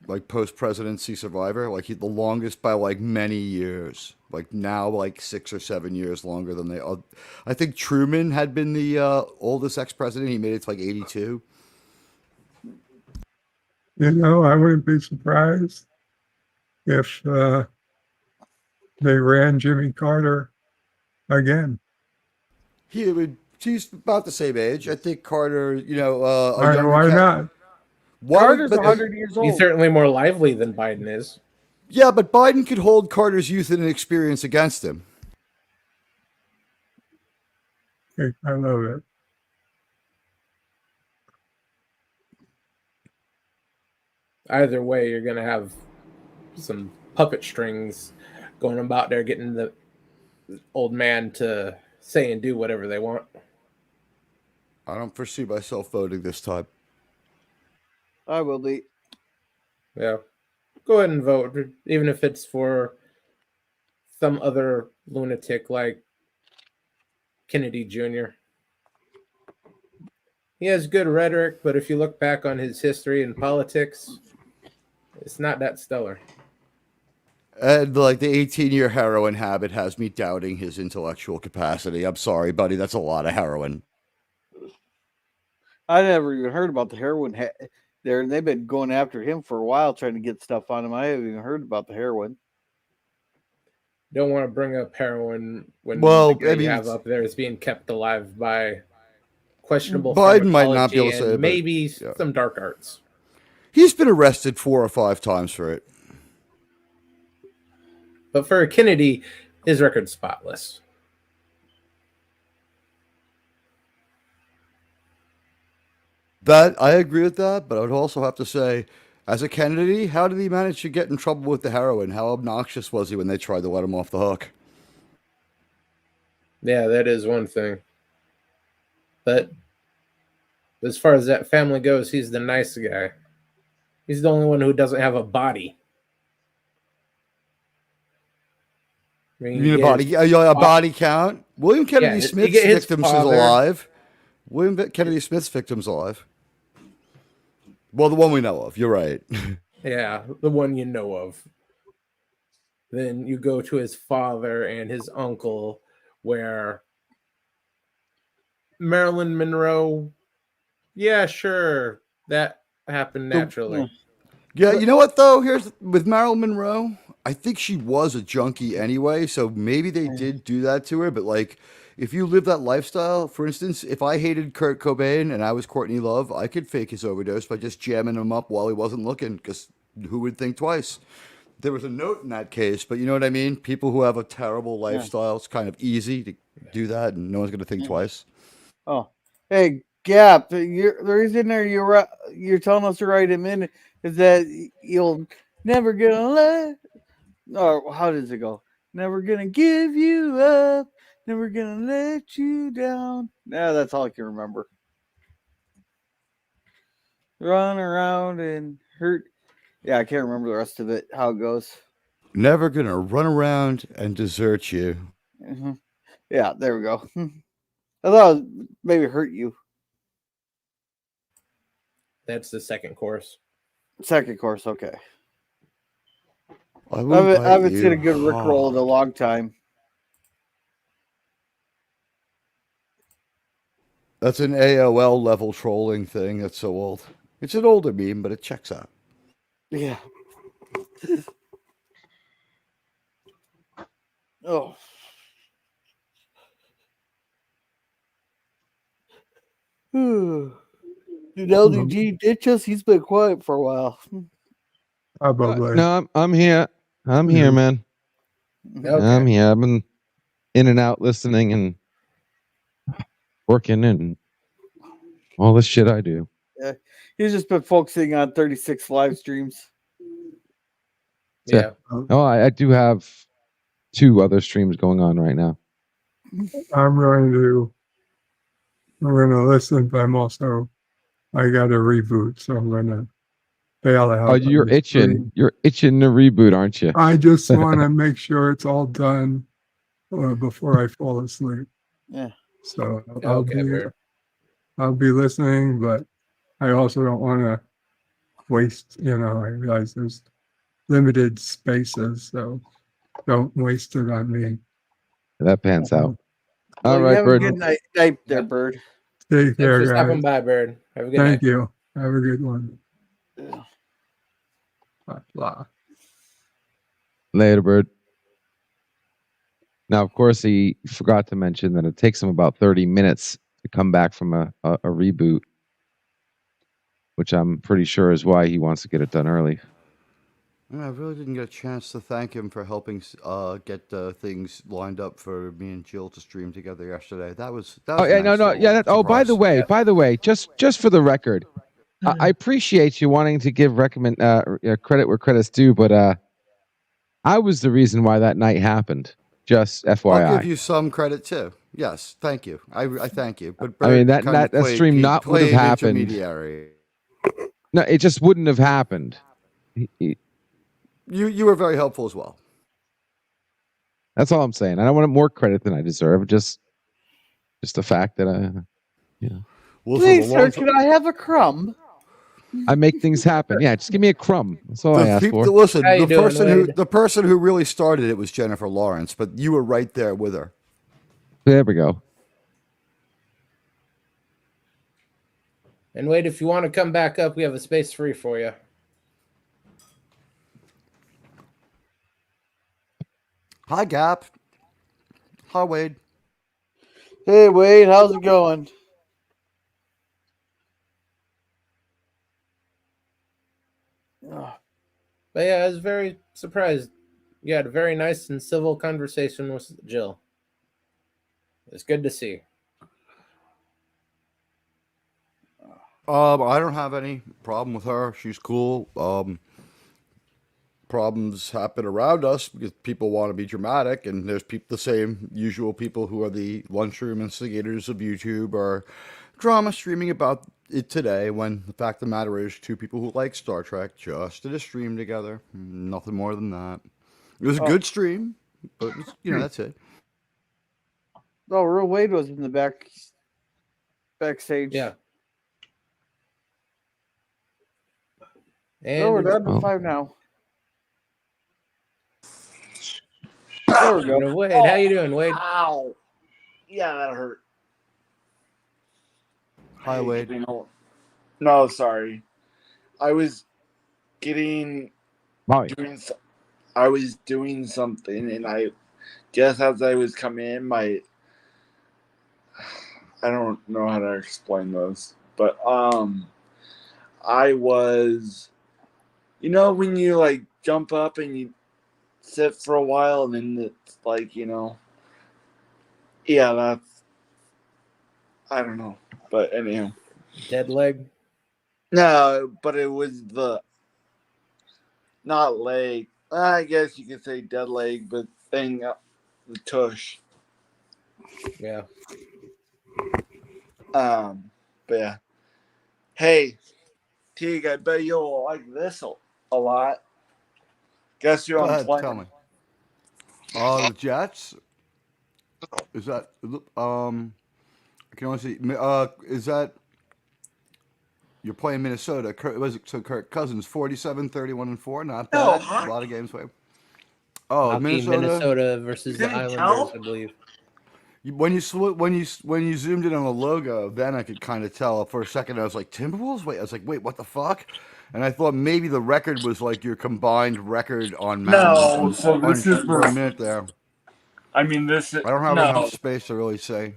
Like post-presidency survivor. Like the longest by like many years. Like now like 6 or 7 years longer than they. I think Truman had been the oldest ex-president. He made it to like 82.
You know, I wouldn't be surprised if they ran Jimmy Carter again.
He's about the same age. I think Carter, you know,
Why not?
Carter's
But
100 years old.
He's certainly more lively than Biden is.
yeah, but Biden could hold Carter's youth and experience against him.
I love it.
Either way, you're going to have some puppet strings going about there getting the old man to say and do whatever they want.
I don't foresee myself voting this time.
I will be.
Yeah. Go ahead and vote, even if it's for some other lunatic like Kennedy Jr. He has good rhetoric, but if you look back on his history in politics, it's not that stellar.
And like the 18-year heroin habit has me doubting his intellectual capacity. I'm sorry, buddy. That's a lot of heroin.
I never even heard about the heroin there, and they've been going after him for a while, trying to get stuff on him. I haven't even heard about the heroin.
Don't want to bring up heroin when
Well,
the guy
I mean,
you have up there is being kept alive by questionable
Biden might not be able to
pharmacology
say it,
and
but-
maybe
yeah.
some dark arts.
He's been arrested 4 or 5 times for it.
But for Kennedy, his record's spotless.
That I agree with that, but I would also have to say, as a Kennedy, how did he manage to get in trouble with the heroin? How obnoxious was he when they tried to let him off the hook?
Yeah, that is one thing. But as far as that family goes, he's the nice guy. He's the only one who doesn't have a body. I mean,
You mean a body count? William Kennedy
Yeah,
Smith's
you get his
victims is
father.
alive. William Kennedy Smith's victim's alive. Well, the one we know of. You're right.
Yeah, the one you know of. Then you go to his father and his uncle, where Marilyn Monroe, yeah, sure, that happened naturally.
Yeah, you know what though? Here's with Marilyn Monroe. I think she was a junkie anyway, so maybe they did do that to her. But like, if you live that lifestyle, for instance, if I hated Kurt Cobain and I was Courtney Love, I could fake his overdose by just jamming him up while he wasn't looking, because who would think twice? There was a note in that case, but you know what I mean? People who have a terrible lifestyle, it's kind of easy to do that, and no one's going to think twice.
Oh, hey, Gap, the reason there you're telling us to write him in is that you'll never gonna let. Or how does it go? Never gonna give you up. Never gonna let you down. Yeah, that's all I can remember. Run around and hurt. Yeah, I can't remember the rest of it. How it goes.
Never going to run around and desert you.
Mm-hmm. Yeah, there we go. I thought it was maybe hurt you.
That's the second course.
Second course, okay.
I
I haven't seen a good Rickroll in a long time.
That's an AOL level trolling thing. That's so old. It's an older meme, but it checks out.
Yeah. Oh. Did LDG ditch us? He's been quiet for a while.
Probably.
No, I'm here. I'm here, man.
Okay.
I'm here. I've been in and out listening and working and all the shit I do.
Yeah. He's just been focusing on 36 live streams.
Yeah.
Oh, I do have 2 other streams going on right now.
I'm going to listen, but I'm also I got a reboot, so I'm gonna bail out.
Oh,
on
you're
the
itching.
stream.
You're itching to reboot, aren't you?
I just want to make sure it's all done before I fall asleep.
Yeah.
So
Okay, Bert.
I'll be listening, but I also don't want to waste. I realize there's limited spaces, so don't waste it on me.
That pans out.
Well,
All
you
right,
have
Bird.
a good night there, Bird.
Take
Thanks
care,
for
guys.
stopping by, Bird. Have a good
Thank
night.
you. Have a good one.
Yeah.
Blah.
Later, Bird. Now, of course, he forgot to mention that it takes him about 30 minutes to come back from a reboot, which I'm pretty sure is why he wants to get it done early.
I really didn't get a chance to thank him for helping get things lined up for me and Jill to stream together yesterday. That was
Oh
a
yeah,
nice
no,
little
yeah. By the
surprise.
way, just for the record, I appreciate you wanting to give credit where credit's due, but I was the reason why that night happened. Just FYI.
I'll give you some credit too. Yes, thank you. I thank you. But
I mean,
Bird kind of
that stream would have happened.
intermediary.
No, it just wouldn't have happened.
You were very helpful as well.
That's all I'm saying. I don't want more credit than I deserve. Just the fact that
Well,
Please, sir, can I have a crumb?
I make things happen. Yeah, just give me a crumb. That's all I ask for.
Listen,
How you doing, Wade?
the person who really started it was Jennifer Lawrence, but you were right there with her.
There we go.
And Wade, if you want to come back up, we have a space free for you.
Hi, Gap. Hi, Wade.
Hey, Wade, how's it going?
But yeah, I was very surprised. You had a very nice and civil conversation with Jill. It's good to see.
I don't have any problem with her. She's cool. Problems happen around us because people want to be dramatic, and there's the same usual people who are the lunchroom instigators of YouTube or drama streaming about it today, when the fact of the matter is two people who like Star Trek just did a stream together. Nothing more than that. It was a good stream, but that's it.
Oh, Real Wade was in the backstage.
Yeah.
And we're down to 5 now. There we go.
Wade, how you doing, Wade?
Ow. Yeah, that hurt.
Hi, Wade.
No, sorry. I was doing something, and I just as I was coming in, I don't know how to explain this, but I was, when you like jump up and you sit for a while, and then it's like, yeah, that's, I don't know, but anyhow.
Dead leg?
No, but it was not leg. I guess you could say dead leg, but thing up the tush.
Yeah.
But yeah. Hey, Teague, I bet you'll like this a lot. Guess who I'm playing?
Tell me. The Jets. Is that I can only see. Is that you're playing Minnesota? Kirk Cousins 47, 31, and 4. Not bad. A lot of games played. Oh,
Minnesota versus the Islanders, I believe.
When you zoomed in on the logo, then I could kind of tell. For a second, I was like, Timberwolves? Wait, I was like, wait, what the fuck? And I thought maybe the record was like your combined record on
No, so this is
for a minute there.
I mean, this is.
I don't have enough space to really say.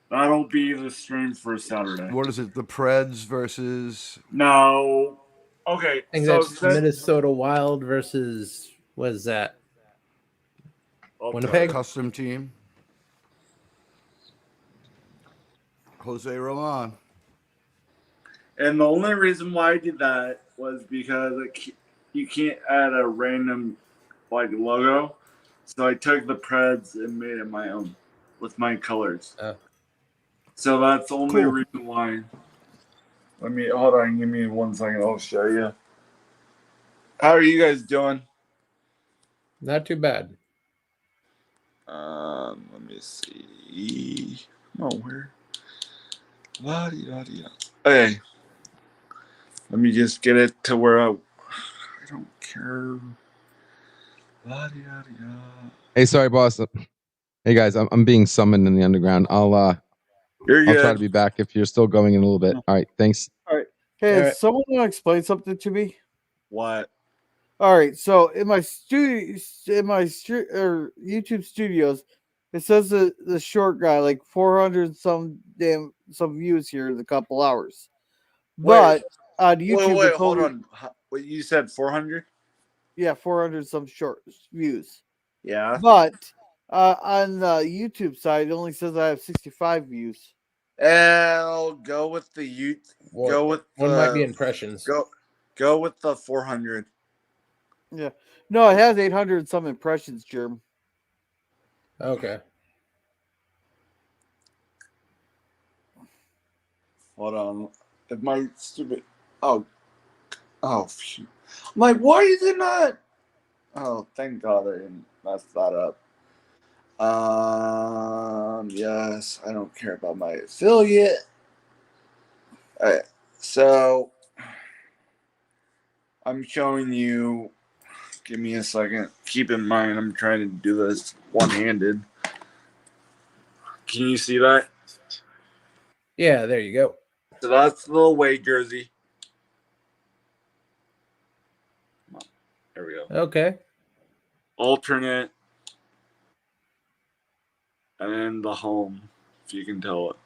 That'll be the stream for Saturday.
What is it? The Preds versus?
No. Okay.
I think that's Minnesota Wild versus, what is that? Winnipeg?
Custom team. Jose Roman.
And the only reason why I did that was because you can't add a random logo. So I took the Preds and made it my own with my colors. So that's the only
Cool.
reason why. Hold on, give me 1 second. I'll show you. How are you guys doing?
Not too bad.
Let me see. Oh, where? La-di-da-di-da. Okay. Let me just get it to where I don't care. La-di-da-di-da.
Hey, sorry, boss. Hey guys, I'm being summoned in the underground.
You're
I'll try
good.
to be back if you're still going in a little bit. All right, thanks.
All right. Hey,
All
is
right.
someone want to explain something to me?
What?
All right. So in my YouTube studios, it says the short guy like 400 some views here in a couple hours, but on YouTube
Wait,
it's
hold
only
on. What you said? 400?
400 some short views.
Yeah.
But on the YouTube side, it only says I have 65 views.
I'll go with the Go with
one might be
the
impressions.
Go with the 400.
Yeah. No, it has 800 and some impressions, Germ.
Okay.
Hold on. If my stupid. Oh, shoot. I'm like, why is it not? Oh, thank God I didn't mess that up. Yes, I don't care about my affiliate. All right, so I'm showing you. Give me a second. Keep in mind, I'm trying to do this one-handed. Can you see that?
Yeah, there you go.
So that's the away jersey. There we go.
Okay.
Alternate. And then the home, if you can tell it.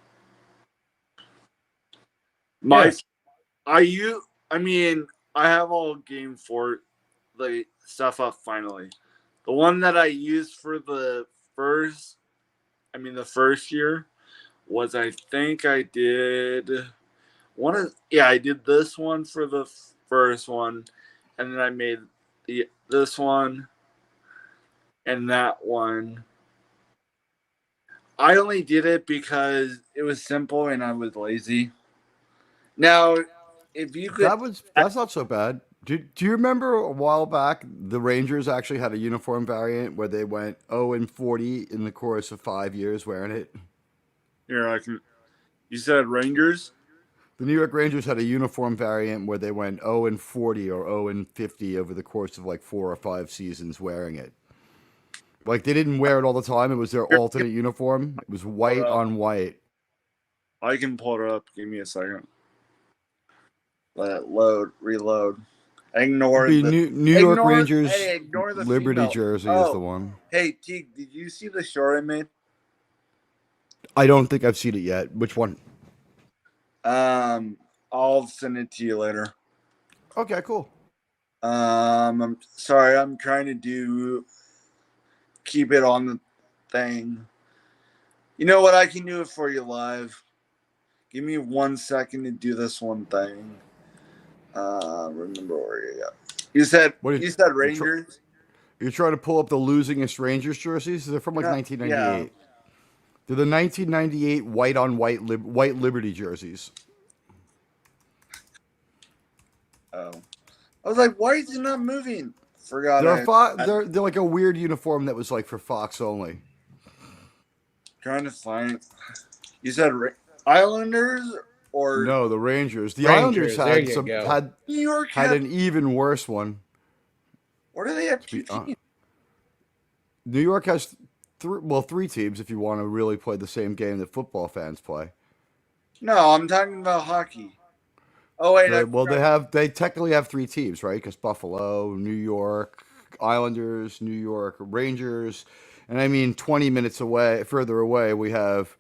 I have all game for the stuff up finally. The one that I used for the first year was I did this one for the first one, and then I made this one and that one. I only did it because it was simple and I was lazy. Now, if you could,
That's not so bad. Do you remember a while back the Rangers actually had a uniform variant where they went 0-40 in the course of 5 years wearing it?
here, you said Rangers?
The New York Rangers had a uniform variant where they went 0-40 or 0-50 over the course of like 4 or 5 seasons wearing it. Like they didn't wear it all the time. It was their alternate uniform. It was white on white.
I can pull it up. Give me a second. Let it reload. Ignore
The
the
New York Rangers
ignore the
Liberty
female.
jersey is the one.
Hey, Teague, did you see the short I made?
I don't think I've seen it yet. Which one?
I'll send it to you later.
Okay, cool.
I'm sorry. I'm trying to keep it on the thing. You know what? I can do it for you live. Give me 1 second to do this one thing. Remember where you got. You said Rangers.
You're trying to pull up the losingest Rangers jerseys. They're from like 1998. Yeah. They're the 1998 white on white Liberty jerseys.
Oh, I was like, why is it not moving? Forgot.
They're like a weird uniform that was like for Fox only.
Trying to find. You said Islanders or
no, the Rangers. The
Rangers,
Islanders had
New York
had an even worse one.
What do they have? 2 teams?
New York has 3 teams if you want to really play the same game that football fans play.
No, I'm talking about hockey. Oh wait,
they technically have 3 teams, right? Because Buffalo, New York Islanders, New York Rangers, and I mean 20 minutes further away, we have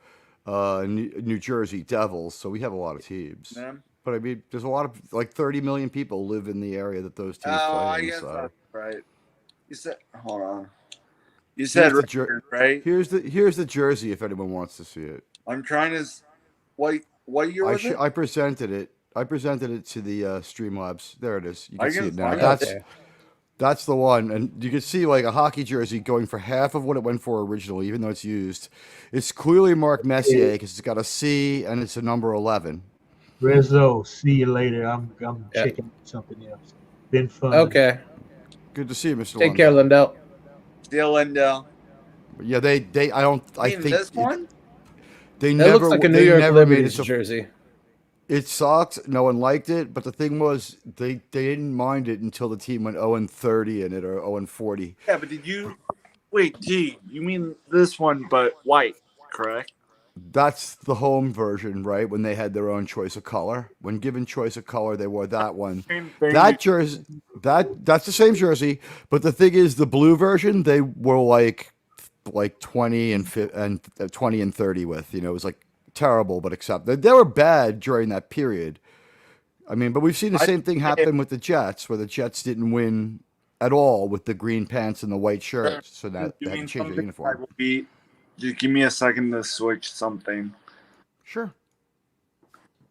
New Jersey Devils. So we have a lot of teams. Yeah. But I mean, there's a lot of 30 million people live in the area that those teams play in.
I guess that's right. You said, hold on. You said Rangers, right?
Here's the jersey if anyone wants to see it.
I'm trying to. What year was it?
I presented it. I presented it to the Streamlabs. There it is. You can see it now. That's the one, and you can see like a hockey jersey going for half of what it went for originally, even though it's used. It's clearly Mark Messier because it's got a C and it's a number 11.
Rezo, see you later. I'm
Yeah.
checking something else. Been fun.
Okay.
Good to see you, Mr.
Take care,
Lundell.
Lindell.
Still Lindell.
Yeah, I
mean
think
this one?
they
It
never
looks like a New
they
York
never made it
Liberties
to.
jersey.
It sucked. No one liked it, but the thing was, they didn't mind it until the team went 0-30 in it or 0-40.
Yeah, but did you wait? T, you mean this one, but white, correct?
That's the home version, right? When they had their own choice of color. When given choice of color, they wore that one.
Same thing.
That jersey, that's the same jersey, but the thing is, the blue version they were like 20 and 20 and 30 with. You know, it was like terrible, but they were bad during that period. I mean, but we've seen the same thing happen with the Jets, where the Jets didn't win at all with the green pants and the white shirts, so that they had to change their uniform.
Just give me a second to switch something.
Sure.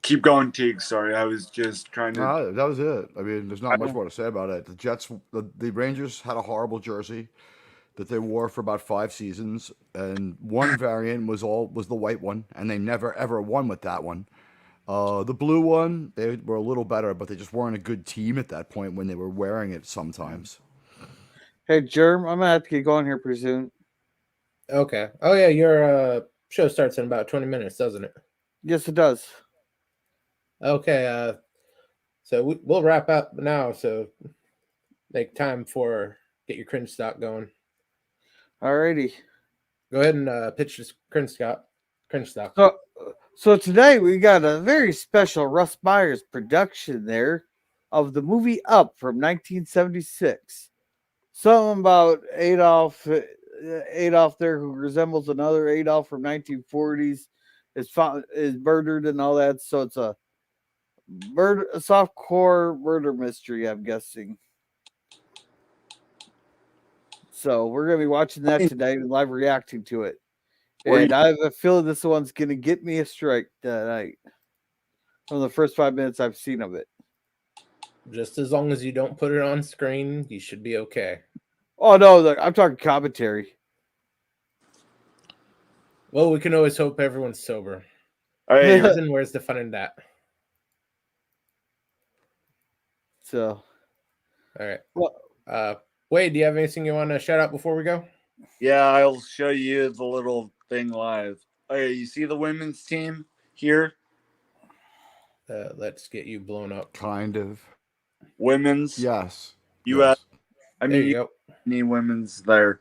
Keep going, Teague. Sorry, I was just trying to.
No, that was it. I mean, there's not much more to say about it. The Rangers had a horrible jersey that they wore for about 5 seasons, and one variant was the white one, and they never ever won with that one. The blue one, they were a little better, but they just weren't a good team at that point when they were wearing it sometimes.
Hey, Germ, I'm gonna have to get going here pretty soon.
Okay. Oh yeah, your show starts in about 20 minutes, doesn't it?
Yes, it does.
Okay. So we'll wrap up now. So make time for get your cringe stock going.
Alrighty.
Go ahead and pitch this cringe stock.
So today we got a very special Russ Myers production there of the movie Up from 1976. Something about Adolf there who resembles another Adolf from 1940s is murdered and all that. So it's a softcore murder mystery, I'm guessing. So we're gonna be watching that tonight and live reacting to it. And I have a feeling this one's going to get me a strike tonight from the first 5 minutes I've seen of it.
Just as long as you don't put it on screen, you should be okay.
Oh, no, I'm talking commentary.
Well, we can always hope everyone's sober.
Hey,
Then where's the fun in that?
So,
all right.
Well,
Wade, do you have anything you want to shout out before we go?
yeah, I'll show you the little thing live. Okay, you see the women's team here?
Let's get you blown up.
Kind of.
Women's.
Yes.
U.S.
Yes.
I
There
mean,
you go.
need women's there.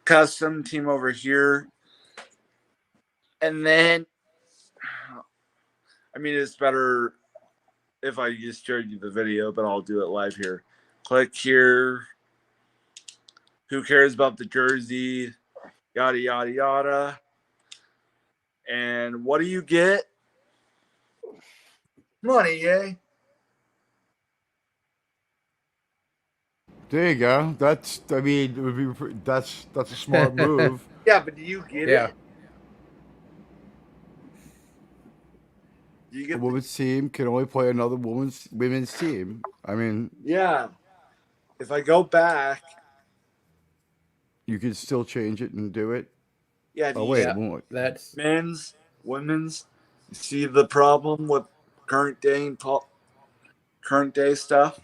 Custom team over here. And then, I mean, it's better if I just showed you the video, but I'll do it live here. Click here. Who cares about the jersey? Yada, yada, yada. And what do you get? Money, yay.
There you go. That's a smart move.
Yeah, but do you get it? Do you
A
get
women's team can only play another women's team. I mean,
yeah. If I go back,
you could still change it and do it.
yeah.
Oh wait,
Yeah.
it won't.
That's
Men's, women's. You see the problem with current day stuff?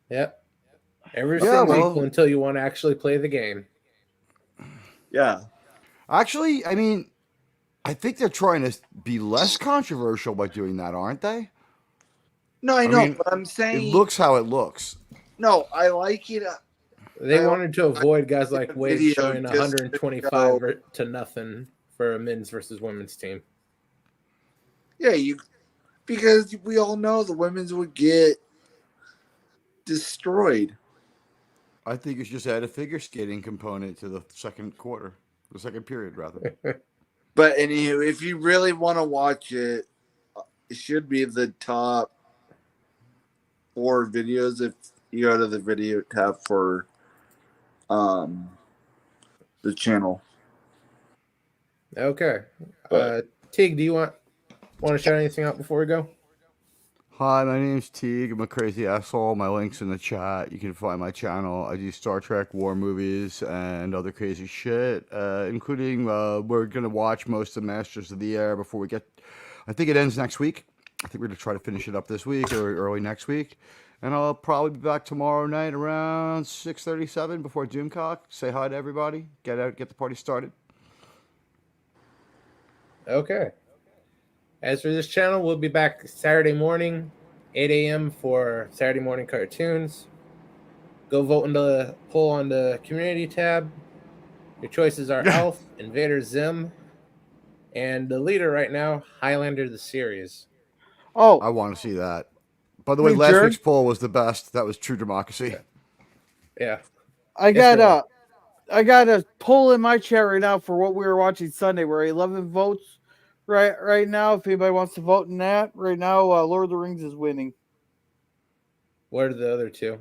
yep. Everything's equal until you want to actually play the game.
Yeah.
Actually, I mean, I think they're trying to be less controversial by doing that, aren't they?
No, I know, but I'm saying
it looks how it looks.
No, I like it.
They wanted to avoid guys like Wade
video
showing
just
125 to nothing for a men's versus women's team.
Yeah, because we all know the women's would get destroyed.
I think you should just add a figure skating component to the second period, rather.
But anywho, if you really want to watch it, it should be the top 4 videos if you go to the video tab for the channel.
Okay. Tig, do you want to shout anything out before we go?
Hi, my name's Teague. I'm a crazy asshole. My link's in the chat. You can find my channel. I do Star Trek war movies and other crazy shit, including we're going to watch most of Masters of the Air before we get... I think it ends next week. I think we're going to try to finish it up this week or early next week. And I'll probably be back tomorrow night around 6:37 before Doomcock. Say hi to everybody. Get out, get the party started.
Okay. As for this channel, we'll be back Saturday morning, 8 a.m. for Saturday morning cartoons. Go vote in the poll on the community tab. Your choices are Elf, Invader Zim, and the leader right now, Highlander the series.
Oh,
I want to see that. By the way,
Hey,
last
Jared?
week's poll was the best. That was true democracy.
Yeah.
I
Yes,
got a poll in my chat right now for what we were watching Sunday. We're 11 votes right now. If anybody wants to vote in that, right now, Lord of the Rings is winning.
What are the other two?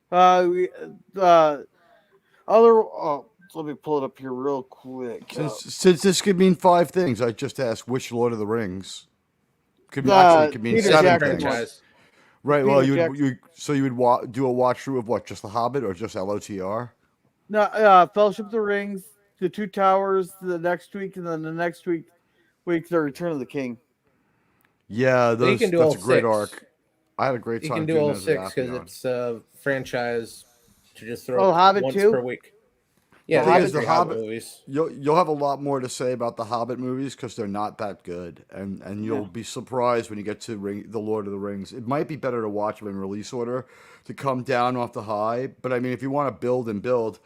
Let me pull it up here real quick.
Since this could mean 5 things, I just asked which Lord of the Rings. Could mean, it could mean
Peter
7
Jackson
things.
franchise.
Right.
Peter
Well,
Jackson.
you would do a watch through of what? Just The Hobbit or just LOTR?
No, Fellowship of the Rings, The Two Towers, the next week, and then the next week, The Return of the King.
Yeah,
Well, you can do
that's
all
a great
6.
arc. I had a great
You
time
can do
doing
all
those
6 because
Atheon.
it's a franchise to just
Oh,
throw
The Hobbit
once
too?
per week. Yeah,
The
they got
Hobbit-
3 Hobbit movies.
You'll have a lot more to say about the Hobbit movies because they're not that good, and you'll be surprised when you get to the Lord of the Rings. It might be better to watch them in release order to come down off the high, but I mean, if you want to build and build,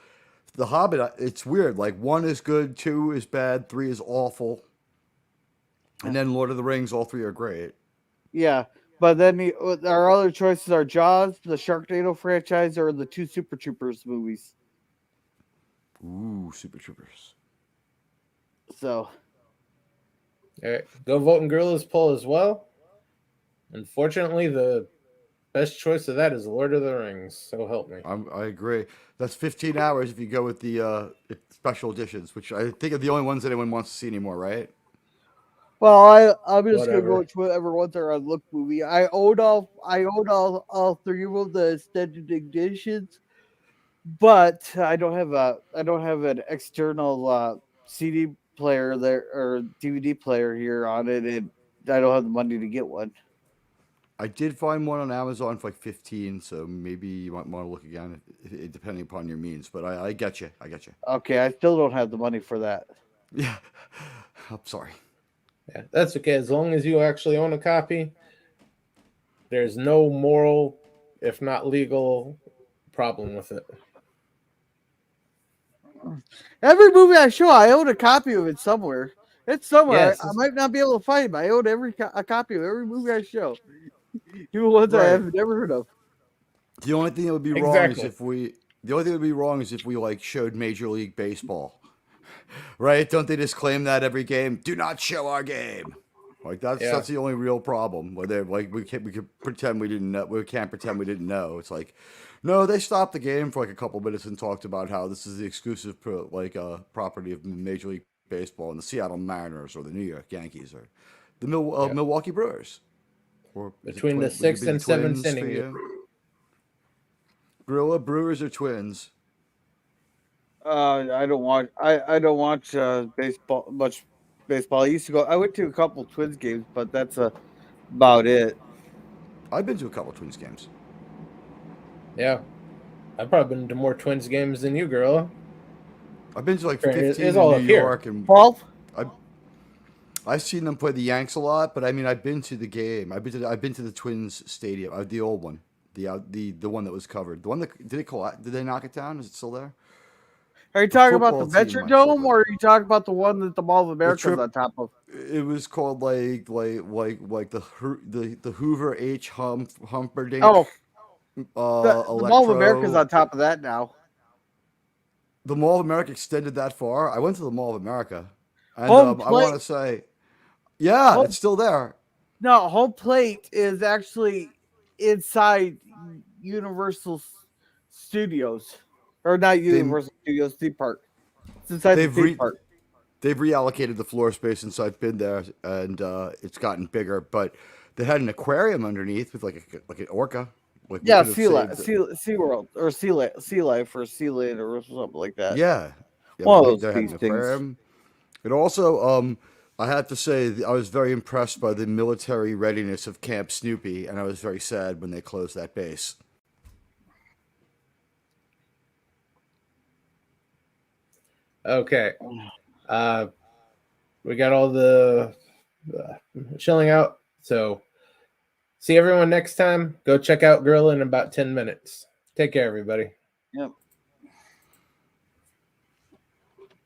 the Hobbit, it's weird. Like 1 is good, 2 is bad, 3 is awful, and then Lord of the Rings, all 3 are great.
Yeah, but then our other choices are Jaws, the Sharknado franchise, or the 2 Super Troopers movies.
Ooh, Super Troopers.
So,
All right, go vote in Gorilla's poll as well. Unfortunately, the best choice of that is Lord of the Rings. So help me.
I agree. That's 15 hours if you go with the special editions, which I think are the only ones anyone wants to see anymore, right?
well, I'm just gonna go
Whatever.
with whatever ones are on Look Movie. I own all 3 of the extended editions, but I don't have an external CD player there or DVD player here on it, and I don't have the money to get one.
I did find one on Amazon for like 15, so maybe you might want to look again, depending upon your means. But I get you. I get you.
Okay, I still don't have the money for that.
Yeah. I'm sorry.
Yeah, that's okay. As long as you actually own a copy, there's no moral, if not legal, problem with it.
Every movie I show, I own a copy of it somewhere. It's somewhere.
Yes.
I might not be able to find it, but I own a copy of every movie I show. Even ones I have never heard of.
The only thing that would be wrong is if we. The only thing that would be wrong is if we like showed Major League Baseball, right? Don't they just claim that every game? Do not show our game. Like that's the only real problem. Where they're like we could pretend we didn't know. We can't pretend we didn't know. It's like, no, they stopped the game for like a couple minutes and talked about how this is the exclusive property of Major League Baseball and the Seattle Mariners or the New York Yankees or the Milwaukee Brewers. Or
between the 6th and 7th inning.
Gorilla, Brewers or Twins?
I don't watch. I don't watch baseball much. Baseball. I used to go. I went to a couple Twins games, but that's about it.
I've been to a couple Twins games.
Yeah, I've probably been to more Twins games than you, Gorilla.
I've been to like 15 in
all
New York and
12.
I've seen them play the Yanks a lot, but I mean I've been to the game. I've been to the Twins stadium, the old one, the one that was covered. The one that did they knock it down? Is it still there?
Are you talking about the
football team
Metrodome,
might still
or are you talking about the one that the Mall of America is on top of?
It was called like the Hoover H. Humperdinck.
Oh, the Mall of America is
Electro.
on top of that now.
The Mall of America extended that far. I went to the Mall of America, and
Home
I want to say, yeah, it's still there.
No, Home Plate is actually inside Universal Studios, or not Universal Studios, theme park. It's inside the theme park.
They've reallocated the floor space since I've been there, and it's gotten bigger. But They had an aquarium underneath with like an orca. Like we
Yeah,
could have
sea life,
saved
sea world, or sea life, or sea land, or something like that.
Yeah,
One of
but
those
they had an
beast things.
aquarium. It also, I have to say, I was very impressed by the military readiness of Camp Snoopy, and I was very sad when they closed that base.
Okay. We got all the chilling out. So see everyone next time. Go check out Gorilla in about 10 minutes. Take care, everybody.
Yep.